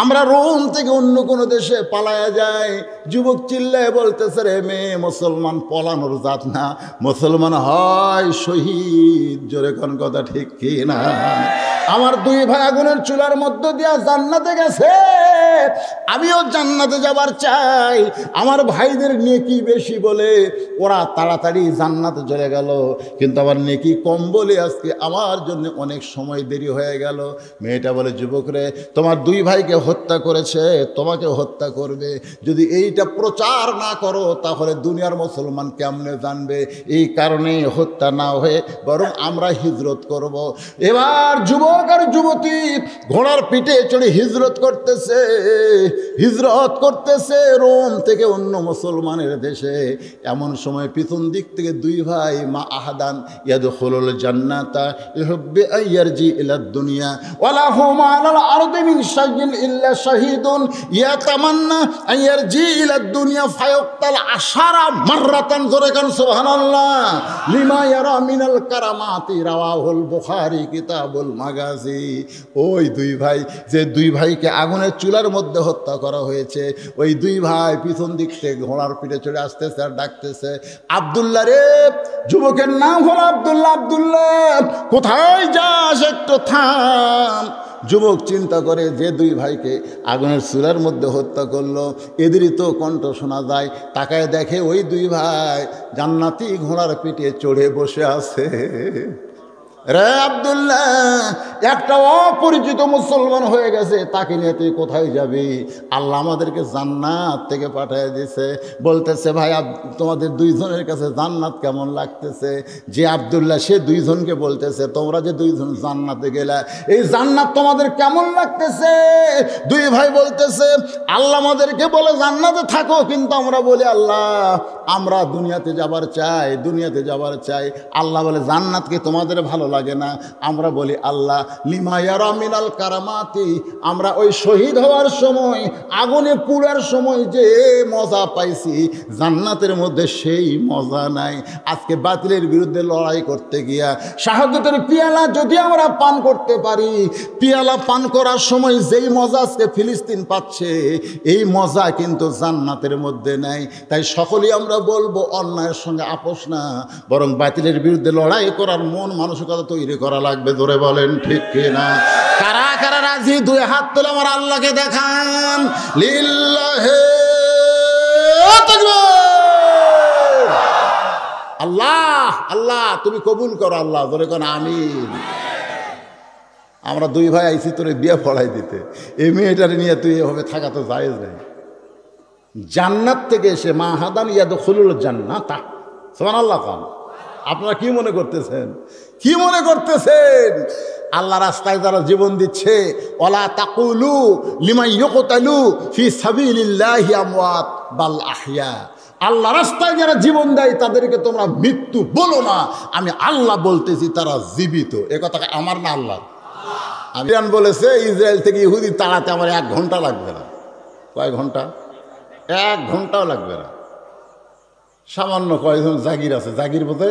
আমরা রোম থেকে অন্য কোনো দেশে পালায়া যাই। যুবক চিল্লায় বলতেছে, রে মেয়ে, মুসলমান পলানোর জাত না, মুসলমান হয় শহীদ। জোরে কোন কথা ঠিক কি না? আমার 2 ভাই আগুনের চুলার মধ্য দিয়া জান্নাতে গেছে, আমিও জান্নাতে যাবার চাই। আমার ভাইদের নেকি বেশি বলে ওরা তাড়াতাড়ি জান্নাতে চলে গেল, কিন্তু আমার নেকি কম বলে আজকে আমার জন্য অনেক সময় দেরি হয়ে গেল। মেয়েটা বলে, যুবক রে, তোমার 2 ভাইকে হত্যা করেছে, তোমাকে হত্যা করবে। যদি এইটা প্রচার না করো তাহলে দুনিয়ার মুসলমান কেমনে জানবে? এই কারণে হত্যা না হয়ে বরং আমরা হিজরত করব। এবার যুবক আর যুবতী ঘোড়ার পিঠে চড়ে হিজরত করতেছে রোম থেকে অন্য মুসলমানের দেশে। এমন সময় পিছন দিক থেকে 2 ভাই মা আহাদান ইয়াদখুলুল জান্নাতা ইহুব্বি আইয়ারজি ইলাদ দুনিয়া ওয়া লাহুম মা আলাল আরদি মিন শাইইন ইল্লা শাহীদুন ইয়াতামান্না আন ইয়ারজি ইলা দুনিয়া ফায়াক্তাল আশারা মাররাতান, জোরে কান সুবহানাল্লাহ। লিমা ইয়ারা মিনাল কারামাতি, রাওয়াহুল বুখারী কিতাবুল মাগাজি। ওই দুই ভাই, যে দুই ভাইকে আগুনের চুলার মধ্যে হত্যা করা হয়েছে, ওই দুই ভাই পিছন দিক থেকে ঘোড়ার পিঠে চড়ে আসতেছে আর ডাকতেছে, আব্দুল্লাহ রে, যুবকের নাম হলো আব্দুল্লাহ, আব্দুল্লাহ কোথায় যাস, একটু থাম। যুবক চিন্তা করে যে দুই ভাইকে আগুনের চুলার মধ্যে হত্যা করলো, এদেরই তো কণ্ঠ শোনা যায়। তাকায় দেখে ওই দুই ভাই জান্নাতি ঘোড়ার পিঠে চড়ে বসে আছে। রে আব্দুল্লাহ, একটা অপরিচিত মুসলমান হয়ে গেছে, তাকে নিয়ে তুই কোথায় যাবি? আল্লাহ আমাদেরকে জান্নাত থেকে পাঠিয়ে দিয়েছে। বলতেছে, ভাই তোমাদের দুইজনের কাছে জান্নাত কেমন লাগতেছে? যে আব্দুল্লাহ সে দুইজনকে বলতেছে, তোমরা যে দুইজন জান্নাতে গেলা, এই জান্নাত তোমাদের কেমন লাগতেছে? দুই ভাই বলতেছে, আল্লাহ আমাদেরকে বলে জান্নাতে থাকো, কিন্তু আমরা বলি আল্লাহ আমরা দুনিয়াতে যাবার চাই, দুনিয়াতে যাবার চাই। আল্লাহ বলে জান্নাতকে তোমাদের ভালো লাগে না? আমরা বলি আল্লাহ লিমা ইয়ারা মিনাল কারামাতি, আমরা ওই শহীদ হওয়ার সময়, আগুনে পুড়ার সময় যে মজা পাইছি, জান্নাতের মধ্যে সেই মজা নাই। আজকে বাতিলের বিরুদ্ধে লড়াই করতে গিয়া শাহাদাতের পিয়ালা যদি আমরা পান করতে পারি, পিয়ালা পান করার সময় যেই মজা আজকে ফিলিস্তিন পাচ্ছে, এই মজা কিন্তু জান্নাতের মধ্যে নাই। তাই সকলেই আমরা বলবো অন্যায়ের সঙ্গে আপোষ না, বরং বাতিলের বিরুদ্ধে লড়াই করার মন মানসিকতা তৈরি করা লাগবে। জোরে বলেন ঠিক কিনা? কারা কারা রাজি? দুই হাত তুলে আমার আল্লাহকে দেখান। লিল্লাহি তাকবীর। আল্লাহ আল্লাহ তুমি কবুল করো আল্লাহ, জোরে কোন আমিন। আমরা দুই ভাই আইছি তোরে বিয়ে পড়াই দিতে, এই মেয়েটারে নিয়ে তুই এভাবে থাকা তো জায়েজ নেই। জান্নাত থেকে এসে মা হাদান ইয়াদখুলুল জান্নাতা, সুবহানাল্লাহ খান। আপনারা কি মনে করতেছেন? কি মনে করতেছেন? আল্লাহ রাস্তায় যারা জীবন দিচ্ছে, ওয়ালা তাকুলু লিমান ইউকতালু ফি সাবিলিল্লাহি আমওয়াত বাল আহইয়া, আল্লাহ রাস্তায় যারা জীবন দেয় তাদেরকে তোমরা মৃত্যু বলো না, আমি আল্লাহ বলতেছি তারা জীবিত। এ কথা আমার না আল্লাহ। ইরান বলেছে ইসরায়েল থেকে ইহুদি তাড়াতে আমার 1 ঘন্টা লাগবে না। কয় ঘন্টা? 1 ঘন্টাও লাগবে না। সামান্য কয়েকজন জাগির আছে, জাগির বোধে,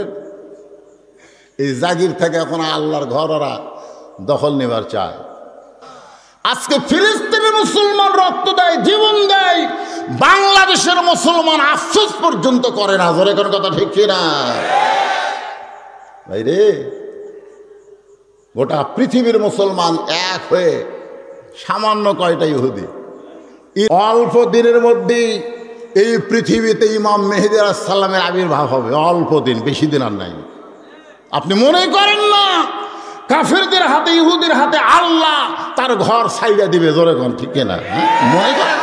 এই জাগির থেকে এখন আল্লাহর ঘর ওরা দখল নেবার চায়। আজকে ফিলিস্তিনের মুসলমান রক্ত দেয়, জীবন দেয়, বাংলাদেশের মুসলমান আফসোস পর্যন্ত করে না। জোরে কোন কথা ঠিক কিনা ভাই রে? গোটা পৃথিবীর মুসলমান এক হয়ে সামান্য কয়টা ইহুদি, অল্প দিনের মধ্যেই এই পৃথিবীতে ইমাম মেহেদী আলাইহিস সালামের আবির্ভাব হবে। অল্প দিন, বেশি দিন আর নাই। আপনি মনে করেন না কাফেরদের হাতে, ইহুদির হাতে আল্লাহ তার ঘর ছাইড়া দিবে? জোরে কোন ঠিক কিনা? মনে করেন?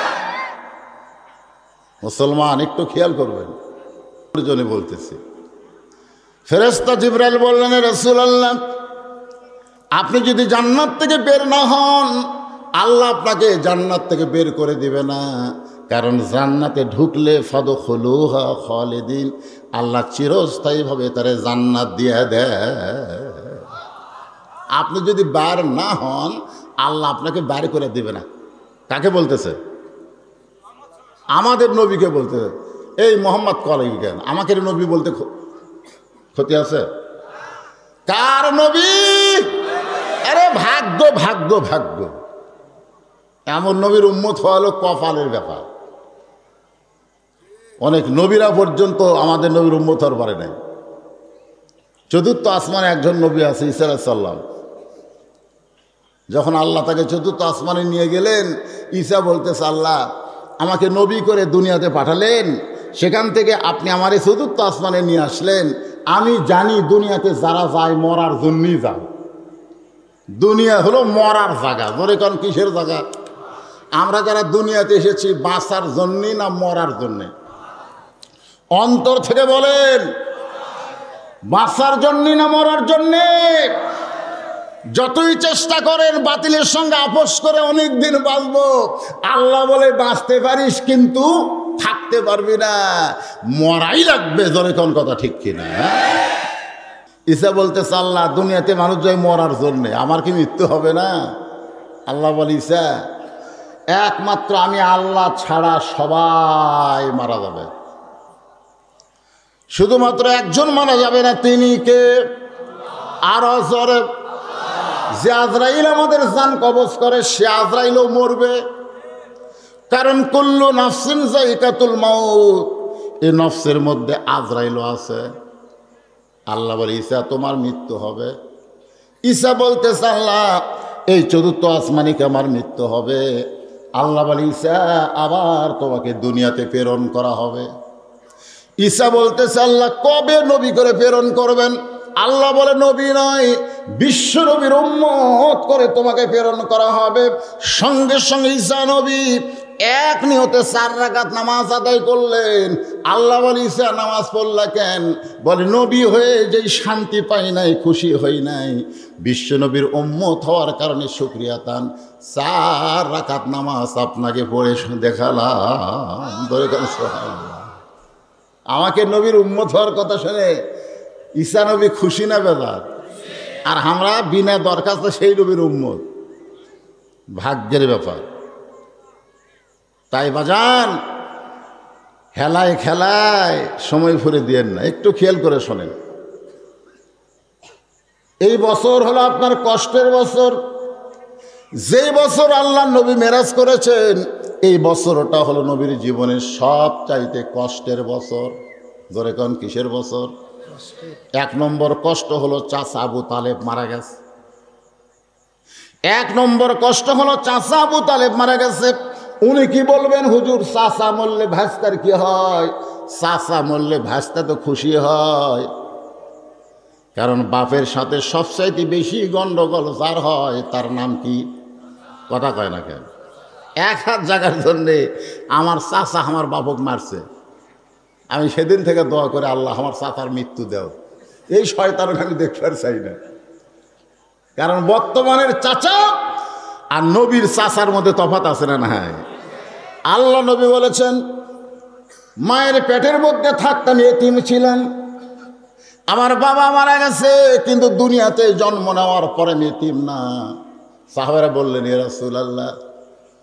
মুসলমান একটু খেয়াল করবেন। জন্য বলতেছি, ফেরেশতা জিবরাইল বললেন, রাসূলুল্লাহ আপনি যদি জান্নাত থেকে বের না হন, আল্লাহ আপনাকে জান্নাত থেকে বের করে দিবে না। কারণ জান্নাতে ঢুকলে ফাদখুলুহা খালিদিন, আল্লাহ চিরস্থায়ীভাবে তারে জান্নাত দিয়ে দেয়। আপনি যদি বার না হন, আল্লাহ আপনাকে বার করে দিবে না। কাকে বলতেছে? আমাদের নবীকে বলতেছে। এই মোহাম্মদ কলেজ কেন আমাকে নবী বলতে ক্ষতি আছে? কার নবী? আরে ভাগ্য ভাগ্য ভাগ্য, এমন নবীর উম্মত হওয়া হলো কপালের ব্যাপার। অনেক নবীরা পর্যন্ত আমাদের নবীর উম্মত হওয়ার পারে নাই। চতুর্থ আসমানে একজন নবী আছে, ঈসা আলাইহিস সালাম। যখন আল্লাহ তাকে চতুর্থ আসমানে নিয়ে গেলেন, ঈসা বলতেছে, আল্লাহ আমাকে নবী করে দুনিয়াতে পাঠালেন, সেখান থেকে আপনি আমার এই চতুর্থ আসমানে নিয়ে আসলেন। আমি জানি দুনিয়াতে যারা যায় মরার জন্যই যায়। দুনিয়া হলো মরার জায়গা। ধরে কারণ কিসের জায়গা? আমরা যারা দুনিয়াতে এসেছি বাঁচার জন্যই না মরার জন্যে? অন্তর থেকে বলেন, বাঁচার জন্যই না মরার জন্যে? যতই চেষ্টা করেন বাতিলের সঙ্গে আপোষ করে অনেক দিন বাঁচবো, আল্লাহ বলে বাঁচতে পারিস কিন্তু থাকতে পারবি না, মরাই লাগবে। জোরে কোন কথা ঠিক কিনা? ঈসা বলতেছে, আল্লাহ দুনিয়াতে মানুষ যায় মরার জন্যে, আমার কি মৃত্যু হবে না? আল্লাহ বলে ঈসা একমাত্র আমি আল্লাহ ছাড়া সবাই মারা যাবে, শুধুমাত্র একজন মারা যাবে না, তিনি কে? আরো জোরে, যে আজরাইল আমাদের জান কবজ করে সে আজরাইলও মরবে, কারণ কুল্লু নাফসিন যায়িকাতুল মাউত, এই নফসের মধ্যে আজরাইলও আছে। আল্লাহ বলে ঈসা তোমার মৃত্যু হবে। ঈসা বলতেছে আল্লাহ এই চতুর্থ আসমানিকে আমার মৃত্যু হবে। আল্লাহ বলে ঈসা আবার তোমাকে দুনিয়াতে প্রেরণ করা হবে। ঈসা বলতেছে আল্লাহ কবে নবী করে প্রেরণ করবেন? আল্লাহ বলে নবী নয়, বিশ্ব নবীর উম্মত করে তোমাকে প্রেরণ করা হবে। সঙ্গে সঙ্গে ঈসা নবী এক নিয়তে 4 রাকাত নামাজ আদায় করলেন। আল্লাহ বলে ঈসা নামাজ পড়লা কেন? বলে নবী হয়ে যেই শান্তি পাই নাই, খুশি হই নাই, বিশ্ব নবীর উম্মত হওয়ার কারণে শুকরিয়া তান 4 রাকাত নামাজ আপনাকে পড়ে দেখালাম। আমাকে নবীর উম্মত হওয়ার কথা শুনে ঈসা নবী খুশি না বেজার? আর আমরা বিনা দরখাস্তে সেই নবীর উম্মত, ভাগ্যের ব্যাপার। তাই বাজান হেলায় খেলায় সময় ফুরে দিয়েন না, একটু খেয়াল করে শোনেন। এই বছর হলো আপনার কষ্টের বছর। যে বছর আল্লাহ নবী মেরাজ করেছেন এই বছরটা হলো নবীর জীবনের সবচাইতে কষ্টের বছর। ধরে কোন কিসের বছর? 1 নম্বর কষ্ট হলো চাচা আবু তালেব মারা গেছে। 1 নম্বর কষ্ট হলো চাচা আবু তালেব মারা গেছে। উনি কি বলবেন, হুজুর চাচা মরলে ভাস্তার কি হয়? চাচা মরলে ভাস্তা তো খুশি হয়, কারণ বাপের সাথে সবচাইতে বেশি গন্ডগোল যার হয় তার নাম কি? কথা কয় না কেন? 1 হাত জায়গার জন্যে আমার চাচা আমার বাপক মারছে, আমি সেদিন থেকে দোয়া করে আল্লাহ আমার চাচার মৃত্যু দাও। এই শয়তানকে আমি দেখতে চাই না, কারণ বর্তমানের চাচা আর নবীর চাচার মধ্যে তফাৎ আছে না? না, আল্লাহ নবী বলেছেন মায়ের পেটের মধ্যে থাকতাম এতিম ছিলাম, আমার বাবা মারা গেছে কিন্তু দুনিয়াতে জন্ম নেওয়ার পরে এতিম না। সাহাবারা বললেন ইয়া রাসূলুল্লাহ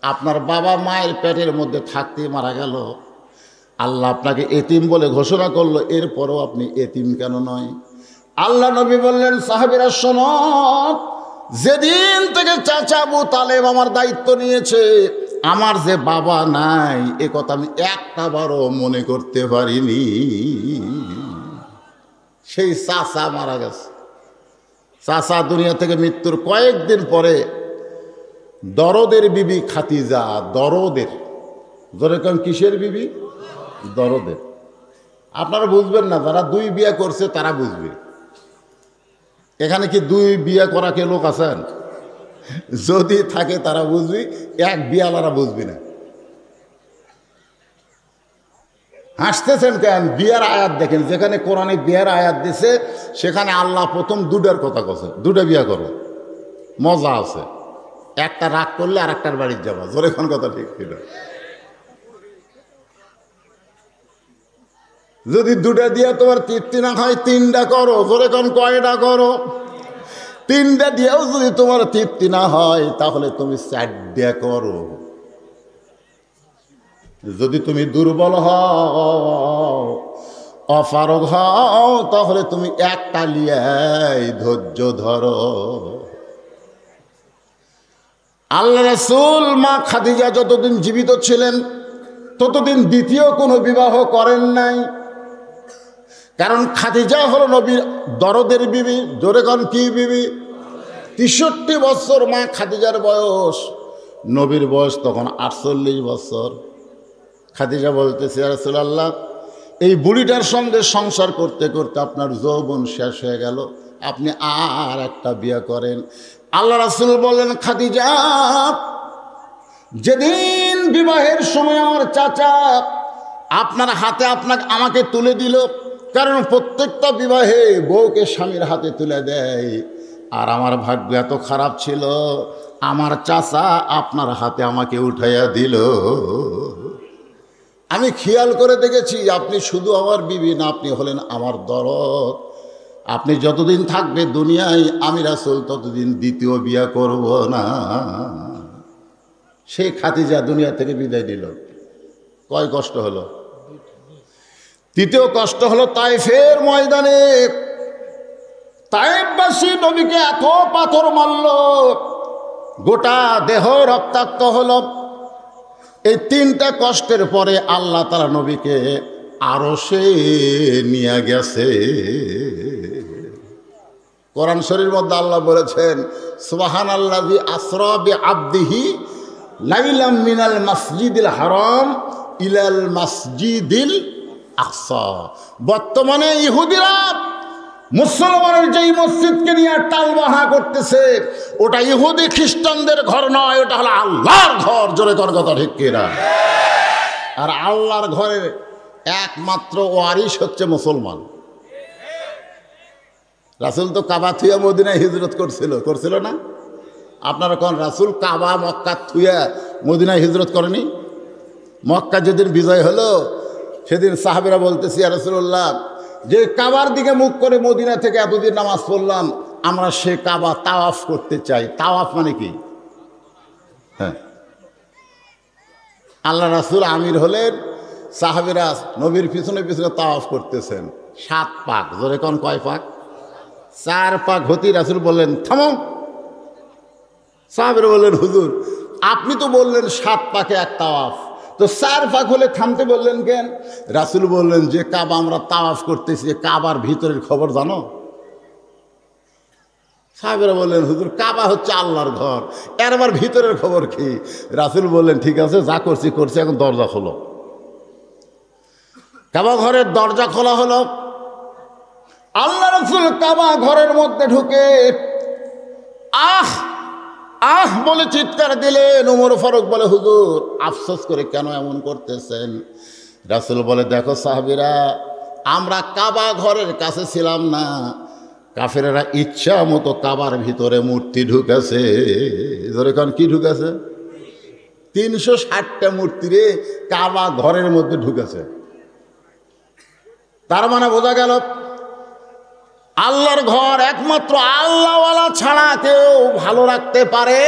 আপনার বাবা মায়ের পেটের মধ্যে থাকতে মারা গেল, আল্লাহ আপনাকে এতিম বলে ঘোষণা করলো, এরপরও আপনি এতিম কেন নয়? আল্লাহ নবী বললেন সাহাবীরা শোনো, যেদিন থেকে চাচা আবু তালেব আমার দায়িত্ব নিয়েছে আমার যে বাবা নাই এ কথা আমি একটাবারও মনে করতে পারিনি। সেই চাচা মারা গেছে। চাচা দুনিয়া থেকে মৃত্যুর কয়েকদিন পরে দরদের বিবি খাদিজা, দরদের, যেরকম কিসের বিবি? দরদের। আপনারা বুঝবেন না, যারা 2 বিয়ে করছে তারা বুঝবে। এখানে কি 2 বিয়ে করা কে লোক আছেন? যদি থাকে তারা বুঝবি, 1 বিয়ালারা বুঝবি না। হাসতেছেন কেন? বিয়ের আয়াত দেখেন, যেখানে কোরআনে বিয়ের আয়াত দিছে সেখানে আল্লাহ প্রথম 2টার কথা কছে, 2টা বিয়ে করো, মজা আছে। একটা রাগ করলে আর একটার বাড়ির যাবা, জোরে কোন কথা ঠিক ছিল। যদি 2টা দিয়ে তোমার তৃপ্তি না হয় 3টা করো, জোরে কোন কয়টা করো? 3টা দিয়েও যদি তোমার তৃপ্তি না হয় তাহলে তুমি 4টা করো। যদি তুমি দুর্বল হও, অপারগ হও, তাহলে তুমি একটা লিয়াই ধৈর্য ধরো। আল্লাহ রাসূল মা খাদিজা যতদিন জীবিত ছিলেন ততদিন দ্বিতীয় কোনো বিবাহ করেন নাই, কারণ খাদিজা হলো নবীর দরদের বিবি। জোরে কোন কি বিবি? 63 বছর মা খাদিজার বয়স, নবীর বয়স তখন 48 বছর। খাদিজা বলতেছে ইয়া রাসূলুল্লাহ এই বুড়িটার সঙ্গে সংসার করতে করতে আপনার যৌবন শেষ হয়ে গেল, আপনি আর একটা বিয়ে করেন। আল্লাহ রাসূল বললেন খাদিজা যেদিন বিবাহের সময় আমার চাচা আপনার হাতে আমাকে তুলে দিল, কারণ প্রত্যেকটা বিবাহে বউকে স্বামীর হাতে তুলে দেয়, আর আমার ভাগ্য এত খারাপ ছিল আমার চাচা আপনার হাতে আমাকে উঠাইয়া দিল। আমি খেয়াল করে দেখেছি আপনি শুধু আমার বিবি না, আপনি হলেন আমার দরদ। আপনি যতদিন থাকবে দুনিয়ায় আমি রাসূল ততদিন দ্বিতীয় বিয়ে করব না। সেই খাদিজা দুনিয়া থেকে বিদায় নিল। কয় কষ্ট হলো? তৃতীয় কষ্ট হলো তায়েফের ময়দানে। তায়েফবাসী নবীকে এত পাথর মারল, গোটা দেহ রক্তাক্ত হলো। এই তিনটা কষ্টের পরে আল্লাহ তাআলা নবীকে আরশে নিয়ে গেছে। কোরআন শরীফের মধ্যে আল্লাহ বলেছেন, সুবহানাল্লাযী আসরা বিআবদিহি লাইলাম মিনাল মাসজিদিল হারাম ইলাল মাসজিদিল আকসা। বর্তমানে ইহুদিরা মুসলমানের যেই মসজিদকে নিয়ে টালবাহা করতেছে, ওটা ইহুদি খ্রিস্টানদের ঘর নয়, ওটা হলো আল্লাহর ঘর। জোরে কর কথা ঠিক কিনা? আর আল্লাহর ঘরের একমাত্র ওয়ারিশ হচ্ছে মুসলমান। রাসূল তো কাবা থুয়া মদিনায় হিজরত করছিল না? আপনারা কোন রাসূল কাবা মক্কা থুয়া মদিনায় হিজরত করেনি? মক্কা যেদিন বিজয় হলো সেদিন সাহাবীরা বলতেছি, ইয়া রাসূলুল্লাহ, যে কাবার দিকে মুখ করে মদিনা থেকে এতদিন নামাজ পড়লাম, আমরা সে কাবা তাওয়াফ করতে চাই। তাওয়াফ মানে কি? হ্যাঁ, আল্লাহ রাসূল আমির হলেন, সাহাবীরা নবীর পিছনে পিছনে তাওয়াফ করতেছেন। 7 পাক। জোরে কোন কয় পাক? 4 পাক হতেই রাসূল বললেন, থামো। সাহাবীরা বললেন, হুজুর আপনি তো বললেন 7 পাকে এক তাওয়াফ, তো 4 পাক হলে থামতে বললেন কেন? রাসূল বললেন, যে কাবা আমরা তাওয়াফ করতেছি, কাবার ভিতরের খবর জানো? সাহাবীরা বললেন, হুজুর কাবা হচ্ছে আল্লাহর ঘর, এর আবার ভিতরের খবর কি? রাসূল বললেন, ঠিক আছে, যা করছি, এখন দরজা খোলো। কাবা ঘরের দরজা খোলা হলো। আল্লাহ রাসূল কাবা ঘরের মধ্যে ঢুকে আহ আহ বলে চিৎকার দিলেন। ওমর ফারুক বলে, হুজুর আফসোস করে কেন এমন করতেছেন? রাসূল বলে, দেখো সাহাবীরা, আমরা কাবা ঘরের কাছে ছিলাম না, কাফেরেরা ইচ্ছা মতো কাবার ভিতরে মূর্তি ঢুকেছে। ধরে কারণ কি ঢুকেছে? 360টা মূর্তিরে কাবা ঘরের মধ্যে ঢুকেছে। তার মানে বোঝা গেল আল্লাহর ঘর একমাত্র আল্লাহওয়ালা ছাড়া কেউ ভালো রাখতে পারে।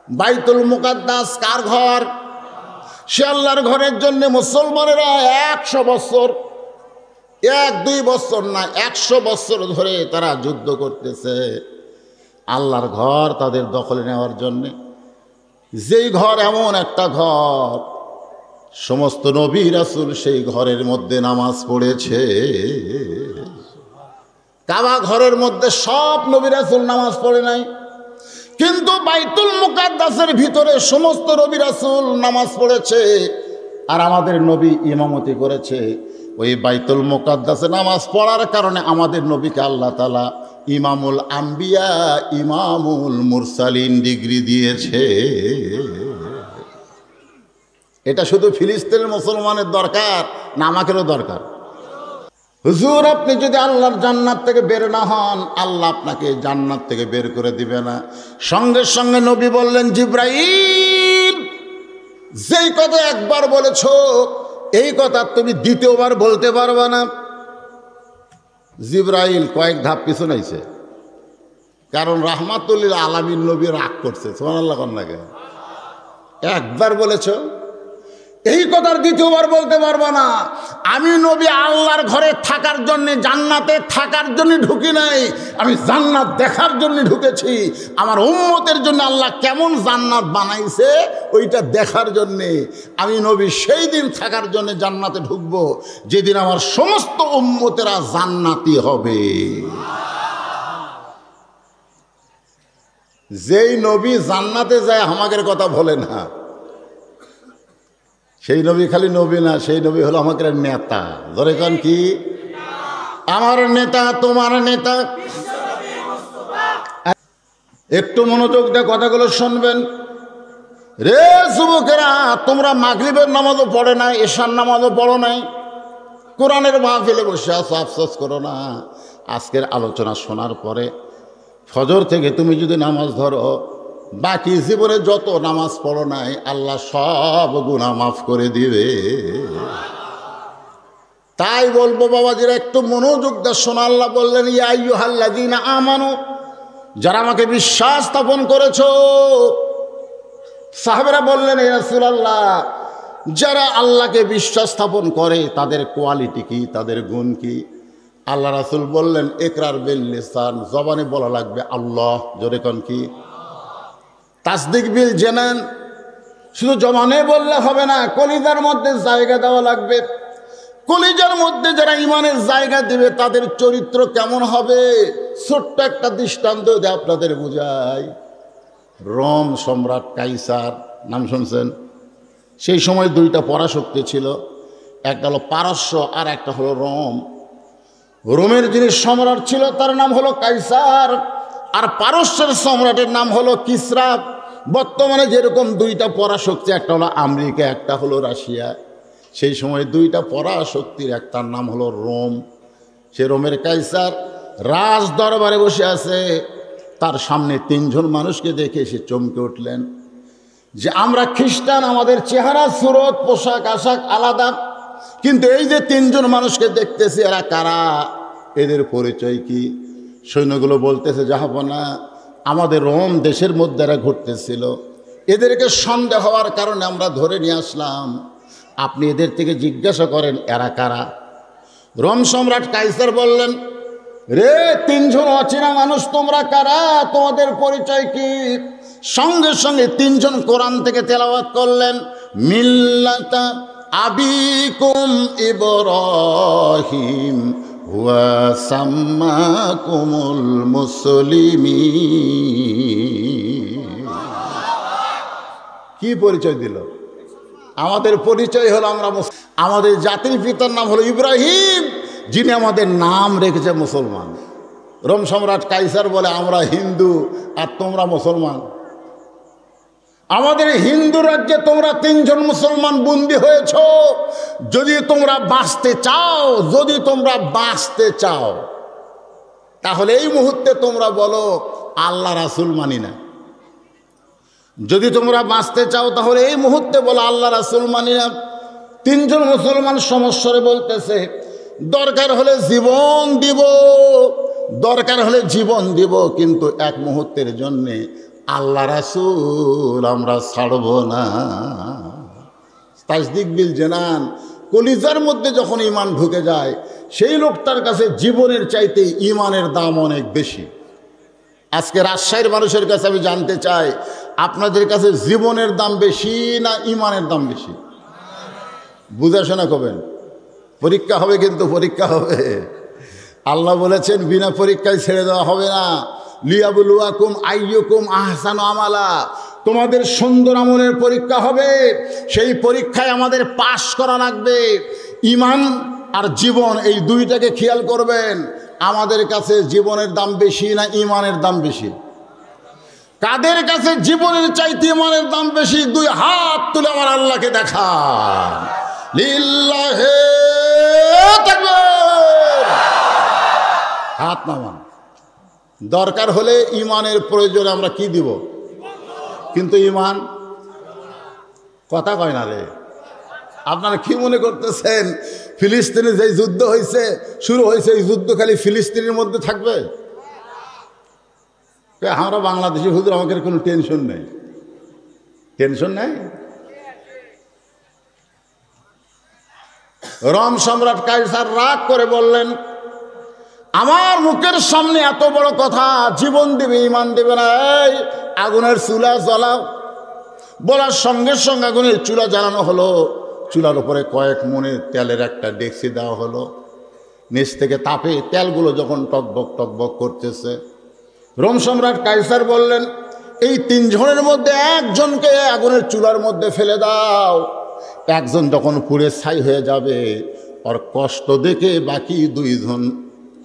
বাইতুল মুকাদ্দাস কার ঘর? সে আল্লাহর ঘরের জন্য মুসলমানেরা 100 বছর, 1-2 বছর না, 100 বছর ধরে তারা যুদ্ধ করতেছে আল্লাহর ঘর তাদের দখলে নেওয়ার জন্যে। যেই ঘর এমন একটা ঘর, সমস্ত নবী রাসূল সেই ঘরের মধ্যে নামাজ পড়েছে। কাবা ঘরের মধ্যে সব নবী রাসূল নামাজ পড়ে নাই, কিন্তু বাইতুল মুকাদ্দাসের ভিতরে সমস্ত নবী রাসূল নামাজ পড়েছে। আর আমাদের নবী ইমামতি করেছে। ওই বাইতুল মুকাদ্দাসে নামাজ পড়ার কারণে আমাদের নবীকে আল্লাহ তাআলা ইমামুল আম্বিয়া, ইমামুল মুরসালিন ডিগ্রি দিয়েছে। এটা শুধু ফিলিস্তিনের মুসলমানের দরকার না, আমাদেরও দরকার। হুজুর আপনি যদি আল্লাহর জান্নাত থেকে বের না হন, আল্লাহ আপনাকে জান্নাত থেকে বের করে দিবে না। সঙ্গে সঙ্গে নবী বললেন, জিব্রাইল, যেই কথা একবার বলেছো এই কথা তুমি দ্বিতীয়বার বলতে পারবে না। জিব্রাইল কয়েক ধাপ পিছনে আইছে, কারণ রাহমাতুল লিল আলামিন নবী রাগ করছে। সুবহানাল্লাহ কোন লাগে? একবার বলেছো, এই কথার দ্বিতীয়বার বলতে পারবো না। আমি নবী আল্লাহর ঘরে থাকার জন্য, জান্নাতে থাকার জন্য ঢুকি নাই, আমি জান্নাত দেখার জন্য ঢুকেছি। আমার উম্মতের জন্য আল্লাহ কেমন জান্নাত বানাইছে ওইটা দেখার জন্যে আমি নবী সেই দিন থাকার জন্য জান্নাতে ঢুকবো যেদিন আমার সমস্ত উম্মতেরা জান্নাতি হবে। যেই নবী জান্নাতে যায় আমাদের কথা বলে না, সেই নবী খালি নবী না, সেই নবী হলো আমাদের নেতা। ধরে কান কি? আমার নেতা, তোমার নেতা। একটু মনোযোগ দিয়ে কথাগুলো শুনবেন। রে যুবকেরা, তোমরা মাগরিবের নামাজও পড়ে নাই, এশার নামাজও পড়ো নাই, কোরআনের মাহফিলে বসে আছো, আফসোস করো না। আজকের আলোচনা শোনার পরে ফজর থেকে তুমি যদি নামাজ ধরো, বাকি জীবনে যত নামাজ পড়ো নাই আল্লাহ সব গুনাহ মাফ করে দিবে। তাই বলবো বাবাজিরা, একটু মনোযোগ দিয়ে শোনা। আল্লাহ বললেন, ইয়া আইয়ুহাল্লাযীনা আমানু, যারা আমাকে বিশ্বাস স্থাপন করেছো, সাহাবারা বললেন, ইয়া রাসূলুল্লাহ, যারা আল্লাহকে বিশ্বাস স্থাপন করে তাদের কোয়ালিটি কি, তাদের গুণ কি? আল্লাহ রাসূল বললেন, ইকরার বিল লিসান, জবানে বলা লাগবে আল্লাহ, জোরে কোন কি? তাসদিক বিল জানান, শুধু জবানে বললে হবে না, কলিজার মধ্যে জায়গা দেওয়া লাগবে। কলিজার মধ্যে যারা ইমানের জায়গা দেবে তাদের চরিত্র কেমন হবে? ছোট্ট একটা দৃষ্টান্ত দিয়ে আপনাদের বুঝাই। রোম সম্রাট কাইসার নাম শুনছেন? সেই সময় দুইটা পরাশক্তি ছিল, একটা হলো পারস্য আর একটা হলো রোম। রোমের যিনি সম্রাট ছিল তার নাম হলো কাইসার, আর পারস্যের সম্রাটের নাম হলো কিসরা। বর্তমানে যেরকম দুইটা পরাশক্তি, একটা হলো আমেরিকা, একটা হলো রাশিয়া, সেই সময় দুইটা পরাশক্তির একটার নাম হলো রোম। সে রোমের কাইসার রাজ দরবারে বসে আছে, তার সামনে তিনজন মানুষকে দেখে সে চমকে উঠলেন যে আমরা খ্রিস্টান, আমাদের চেহারা সুরত পোশাক আশাক আলাদা, কিন্তু এই যে তিনজন মানুষকে দেখতেছি এরা কারা, এদের পরিচয় কি? সৈন্যগুলো বলতেছে, জাহাপনা, আমাদের রোম দেশের মধ্যে এরা ঘুরতেছিল, এদেরকে সন্দেহ হওয়ার কারণে আমরা ধরে নিয়ে আসলাম, আপনি এদের থেকে জিজ্ঞাসা করেন এরা কারা। রোম সম্রাট কাইসার বললেন, রে তিনজন অচেনা মানুষ, তোমরা কারা, তোমাদের পরিচয় কি? সঙ্গে সঙ্গে তিনজন কোরআন থেকে তেলাওয়াত করলেন, মিল্লাতা আবিকুম ইব্রাহিম ওয়া সাম্মাকুমুল মুসলিমিন। কি পরিচয় দিল? আমাদের পরিচয় হলো আমরা আমাদের জাতির পিতার নাম হলো ইব্রাহিম, যিনি আমাদের নাম রেখেছে মুসলমান। রোম সম্রাট কাইসার বলে, আমরা হিন্দু আর তোমরা মুসলমান। আমাদের হিন্দু রাজ্যে তোমরা তিনজন মুসলমান বন্দী হয়েছ। যদি তোমরা বাঁচতে চাও, যদি তোমরা বাঁচতে চাও, তাহলে এই মুহূর্তে তোমরা বলো আল্লাহ রাসূল মানি না। যদি তোমরা বাঁচতে চাও তাহলে এই মুহূর্তে বলো আল্লাহ রাসূল মানি না। তিনজন মুসলমান সমস্যারে বলতেছে, দরকার হলে জীবন দিব, দরকার হলে জীবন দিব, কিন্তু এক মুহূর্তের জন্যে আল্লাহ রাসূল আমরা ছাড়ব না। তাসদিক বিল জানান, কলিজার মধ্যে যখন ঈমান ঢুকে যায় সেই লোকটার কাছে জীবনের চাইতে ঈমানের দাম অনেক বেশি। আজকে রাজশাহীর মানুষের কাছে আমি জানতে চাই, আপনাদের কাছে জীবনের দাম বেশি না ঈমানের দাম বেশি? বুঝাশোনা করবেন, পরীক্ষা হবে, কিন্তু পরীক্ষা হবে। আল্লাহ বলেছেন বিনা পরীক্ষায় ছেড়ে দেওয়া হবে না। লিয়াবলুয়াকুম আইয়ুকুম আহসানু আমালা, তোমাদের সুন্দর আমলের পরীক্ষা হবে, সেই পরীক্ষায় আমাদের পাশ করা লাগবে। ঈমান আর জীবন এই দুইটাকে খেয়াল করবেন। আমাদের কাছে জীবনের দাম বেশি না ঈমানের দাম বেশি? কাদের কাছে জীবনের চাইতে ঈমানের দাম বেশি? দুই হাত তুলে আমার আল্লাহকে দেখান। লিল্লাহি তাকবীর, হাত নামান। দরকার হলে ঈমানের প্রয়োজনে আমরা কি দিব, কিন্তু ঈমান কথা কয় না রে। আপনারা কি মনে করতেছেন ফিলিস্তিনে যে যুদ্ধ হয়েছে, শুরু হয়েছে, এই যুদ্ধ খালি ফিলিস্তিনের মধ্যে থাকবে? আমরা বাংলাদেশি হুজুর, আমাদের কোনো টেনশন নেই, টেনশন নেই। রোম সম্রাট কাইসার রাগ করে বললেন, আমার মুখের সামনে এত বড় কথা, জীবন দেবে ঈমান দেবে না, এই আগুনের চুলা জ্বালাও। বলার সঙ্গে সঙ্গে আগুনের চুলা জ্বালানো হলো। চুলার উপরে কয়েক মণের তেলের একটা ডেকচি দেওয়া হলো। নিচ থেকে তাপে তেলগুলো যখন টকবক টকবক করতেছে, রোম সম্রাট কাইসার বললেন, এই তিনজনের মধ্যে একজনকে আগুনের চুলার মধ্যে ফেলে দাও। একজন যখন পুড়ে ছাই হয়ে যাবে, ওর কষ্ট দেখে বাকি দুইজন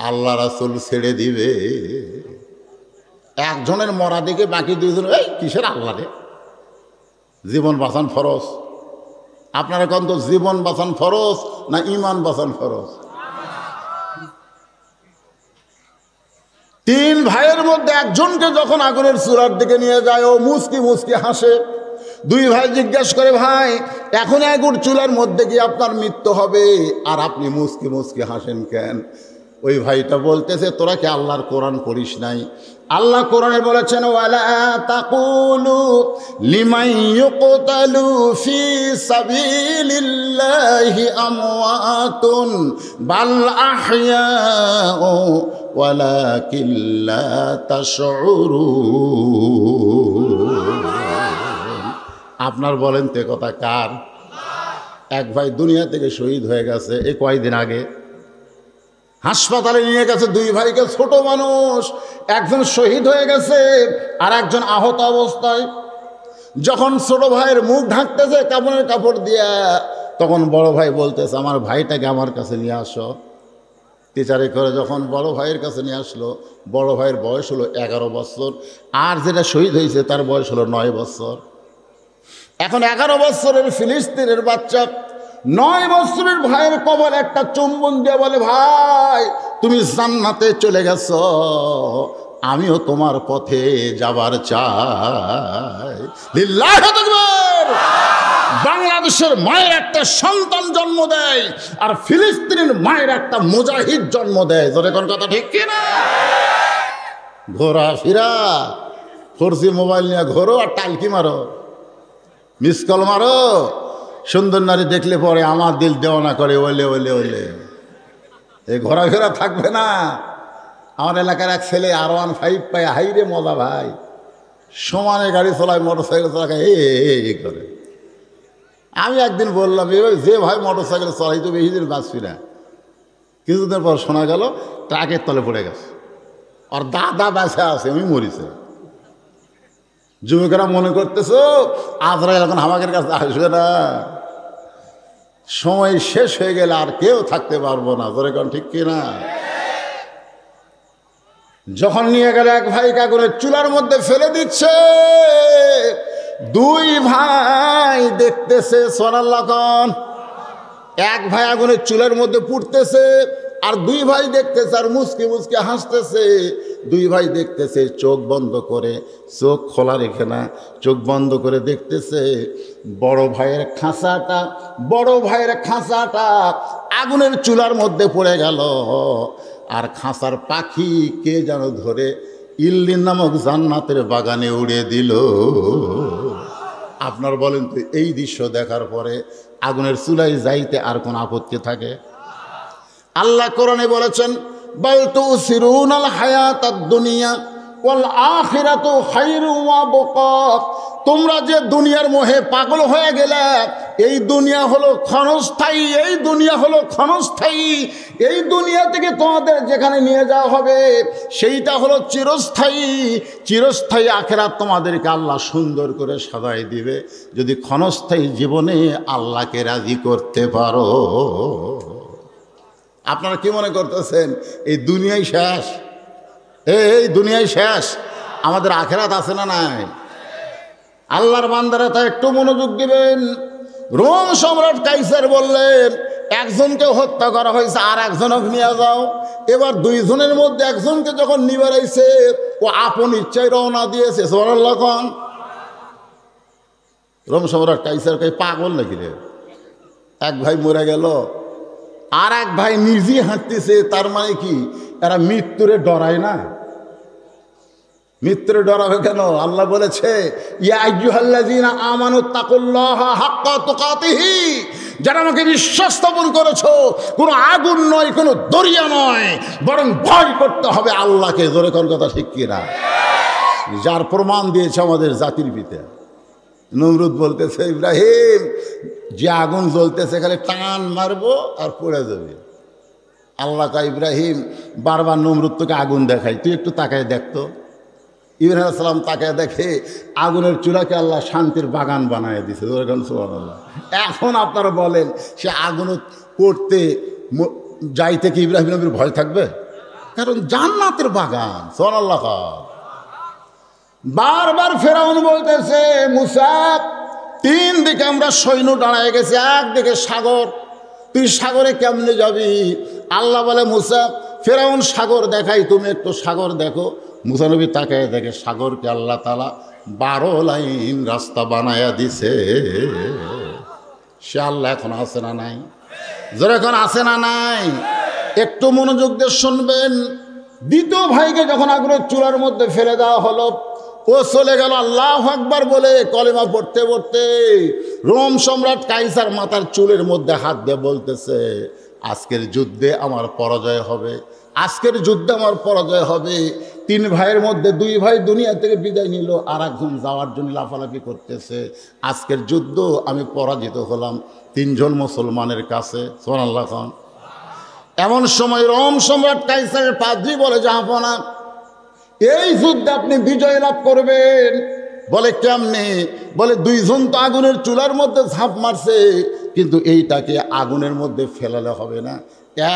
আল্লাহ রাসূল ছেড়ে দিবে। একজনের মরা দেখে বাকি দুইজন, এই কিসের আল্লাহ রে, জীবন বাঁচান ফরজ। আপনারা কোন তো জীবন বাঁচান ফরজ না ঈমান বাঁচান ফরজ? তিন ভাইয়ের মধ্যে একজনকে যখন আগুনের চুলার দিকে নিয়ে যায়, ও মুচকি মুচকি হাসে। দুই ভাই জিজ্ঞাসা করে, ভাই এখন আগুন চুলার মধ্যে গিয়ে আপনার মৃত্যু হবে, আর আপনি মুচকি মুচকি হাসেন কেন? ওই ভাইটা বলতেছে তোরা কি আল্লাহর কোরআন পড়িস নাই? আল্লাহ কোরআনে বলেছেন ওয়ালা তাকুলু লিমান ইউকতালু ফি সাবিলিল্লাহি আমওয়াতুন বাল আহইয়াউ ওয়ালাকিন লা তাশউরুন। আপনার বলেন তে কথা কার? এক ভাই দুনিয়া থেকে শহীদ হয়ে গেছে এই কয়েকদিন আগে, হাসপাতালে নিয়ে গেছে দুই ভাইকে, ছোট মানুষ, একজন শহীদ হয়ে গেছে আর একজন আহত অবস্থায়। যখন ছোট ভাইয়ের মুখ ঢাকতেছে কাপড়ের কাপড় দিয়া, তখন বড় ভাই বলতেছে আমার ভাইটাকে আমার কাছে নিয়ে আসো। টিচারে করে যখন বড় ভাইয়ের কাছে নিয়ে আসলো, বড় ভাইয়ের বয়স হলো 11 বছর, আর যেটা শহীদ হয়েছে তার বয়স হলো 9 বছর। এখন 11 বছরের ফিলিস্তিনের বাচ্চা 9 বছরের ভাইয়ের কবর একটা চুম্বন দিয়ে বলে ভাই তুমি জান্নাতে চলে গেছো, আমিও তোমার পথে যাবার চাই। লিল্লাহি তাকবীর। বাংলাদেশের মায়ের একটা সন্তান জন্ম দেয় আর ফিলিস্তিনের মায়ের একটা মুজাহিদ জন্ম দেয়। জোরে কোন কথা ঠিক কিনা? ঘোরাফেরা 4G মোবাইল নিয়ে ঘোরো আর টালকি মারো, মিস কল মারো, সুন্দর নারী দেখলে পরে আমার দিল দেওয়ানা করে ওলে ওলে ওলে। এই ঘোরাফেরা থাকবে না। আমার এলাকার এক ছেলে R15 পায়, হাইরে মজা ভাই, সমানে গাড়ি চলায়, মোটর সাইকেল চালায় এই করে। আমি একদিন বললাম এবার যে ভাই মোটর সাইকেল চলাই তো বেশি দিন বাঁচবি না। কিছুদিন পর শোনা গেল ট্রাকের তলে পড়ে গেছে, আর দাদা বেঁচে আছে, আমি মরিছে। যুবকেরা মনে করতেছ আজরাইল এখন আমাদের কাছে আসবে না, সময় শেষ হয়ে গেলে আর কেউ থাকতে পারবো না। ধরে কোন ঠিক কিনা? যখন নিয়ে গেলে এক ভাই আগুনের চুলার মধ্যে ফেলে দিচ্ছে, দুই ভাই দেখতেছে সুবহানাল্লাহ। এক ভাই আগুনের চুলার মধ্যে পুড়তেছে আর দুই ভাই দেখতেছে আর মুচকি মুচকি হাসতেছে। দুই ভাই দেখতেছে চোখ বন্ধ করে, চোখ খোলা রেখে না, চোখ বন্ধ করে দেখতেছে। বড় ভাইয়ের খাঁচাটা আগুনের চুলার মধ্যে পড়ে গেল, আর খাঁচার পাখি কে যেন ধরে ইল্লিন নামক জান্নাতের বাগানে উড়ে দিল। আপনার বলেন তো এই দৃশ্য দেখার পরে আগুনের চুলায় যাইতে আর কোন আপত্তি থাকে? আল্লাহ কোরআনে বলেছেন বাল তুসিরুনাল হায়াতাদ দুনিয়া ওয়াল আখিরাতু খায়রুম ওয়া বাকা। তোমরা যে দুনিয়ার মোহে পাগল হয়ে গেলে, এই দুনিয়া হলো ক্ষণস্থায়ী, এই দুনিয়া হলো ক্ষণস্থায়ী। এই দুনিয়া থেকে তোমাদের যেখানে নিয়ে যাওয়া হবে সেইটা হলো চিরস্থায়ী। চিরস্থায়ী আখিরাত তোমাদেরকে আল্লাহ সুন্দর করে সাজাই দিবে যদি ক্ষণস্থায়ী জীবনে আল্লাহকে রাজি করতে পারো। আপনারা কি মনে করতেছেন এই দুনিয়াই শেষ? এই দুনিয়াই শেষ, আমাদের আখিরাত আছে না নাই? আল্লাহর বান্দারা তা একটু মনোযোগ দিবেন। রোম সম্রাট কাইসার বললেন একজনকে হত্যা করা হয়েছে আর একজনকে নিয়ে যাও। এবার দুইজনের মধ্যে একজনকে যখন নিয়ে বেড়াইছে, ও আপন ইচ্ছায় রওনা দিয়েছে। সুবহানাল্লাহ। রোম সম্রাট কাইসার কই পাগল নাকি রে? এক ভাই মরে গেল, আর এক ভাই নিজে হাঁটতেছে, তার মানে কি এরা মৃত্যুরে ডরায় না? মৃত্যুরে ডরাবে কেন? আল্লাহ বলেছে ইয়া আইয়ুহাল্লাযীনা আমানুত্তাকুল্লাহা হাক্কা তুকাতিহি, যারা আমাকে বিশ্বাস স্থাপন করেছো, কোনো আগুন নয়, কোনো দরিয়া নয়, বরং ভয় করতে হবে আল্লাহকে। জোরে কোন কথা ঠিক কিনা? যার প্রমাণ দিয়েছে আমাদের জাতির পিতা নমরুদ বলতেছে ইব্রাহিম যে আগুন জ্বলতেছে খালি টান মারবো আর পড়ে যাবে। আল্লাহ কা ইব্রাহিম বারবার নমরুদ তোকে আগুন দেখাই, তুই একটু তাকায় দেখতো। ইব্রাহিম আলাইহিস সালাম তাকায় দেখে আগুনের চূড়াকে আল্লাহ শান্তির বাগান বানায় দিছে। সুবহানাল্লাহ। এখন আপনারা বলেন সে আগুন করতে যাইতে কি ইব্রাহিম নবীর ভয় থাকবে? কারণ জান্নাতের বাগান। সুবহানাল্লাহ। বারবার ফেরাউন বলতেছে মুসা, তিন দিকে আমরা সৈন্য দাঁড়ায় গেছি, একদিকে সাগর, তুই সাগরে কেমনে যাবি? আল্লাহ বলে মুসা ফেরাউন সাগর দেখাই, তুমি একটু সাগর দেখো। মুসা নবী তাকায় দেখে সাগরকে আল্লাহ তাআলা 12 লাইন রাস্তা বানায়া দিছে। সে আল্লাহ এখন আছে না নাই? জোরে এখন আছে না নাই? একটু মনোযোগ দিয়ে শুনবেন। দ্বিতীয় ভাইকে যখন আগুনের চুলার মধ্যে ফেলে দেওয়া হলো, ও চলে গেল আল্লাহু আকবার বলে কলেমা পড়তে পড়তে। রোম সম্রাট কাইসার মাথার চুলের মধ্যে হাত দিয়ে বলতেছে, আজকের যুদ্ধে আমার পরাজয় হবে, আজকের যুদ্ধে আমার পরাজয় হবে। তিন ভাইয়ের মধ্যে দুই ভাই দুনিয়া থেকে বিদায় নিল, আর একজন যাওয়ার জন্য লাফালাফি করতেছে। আজকের যুদ্ধ আমি পরাজিত হলাম তিনজন মুসলমানের কাছে। সুবহানাল্লাহ খান। এমন সময় রোম সম্রাট কাইসারের পাদ্রী বলে, জাহাপনা, এই যুদ্ধে আপনি বিজয় লাভ করবেন। বলে কেমনে? বলে দুইজন তো আগুনের চুলার মধ্যে ঝাঁপ মারছে, কিন্তু এইটাকে আগুনের মধ্যে ফেলালে হবে না,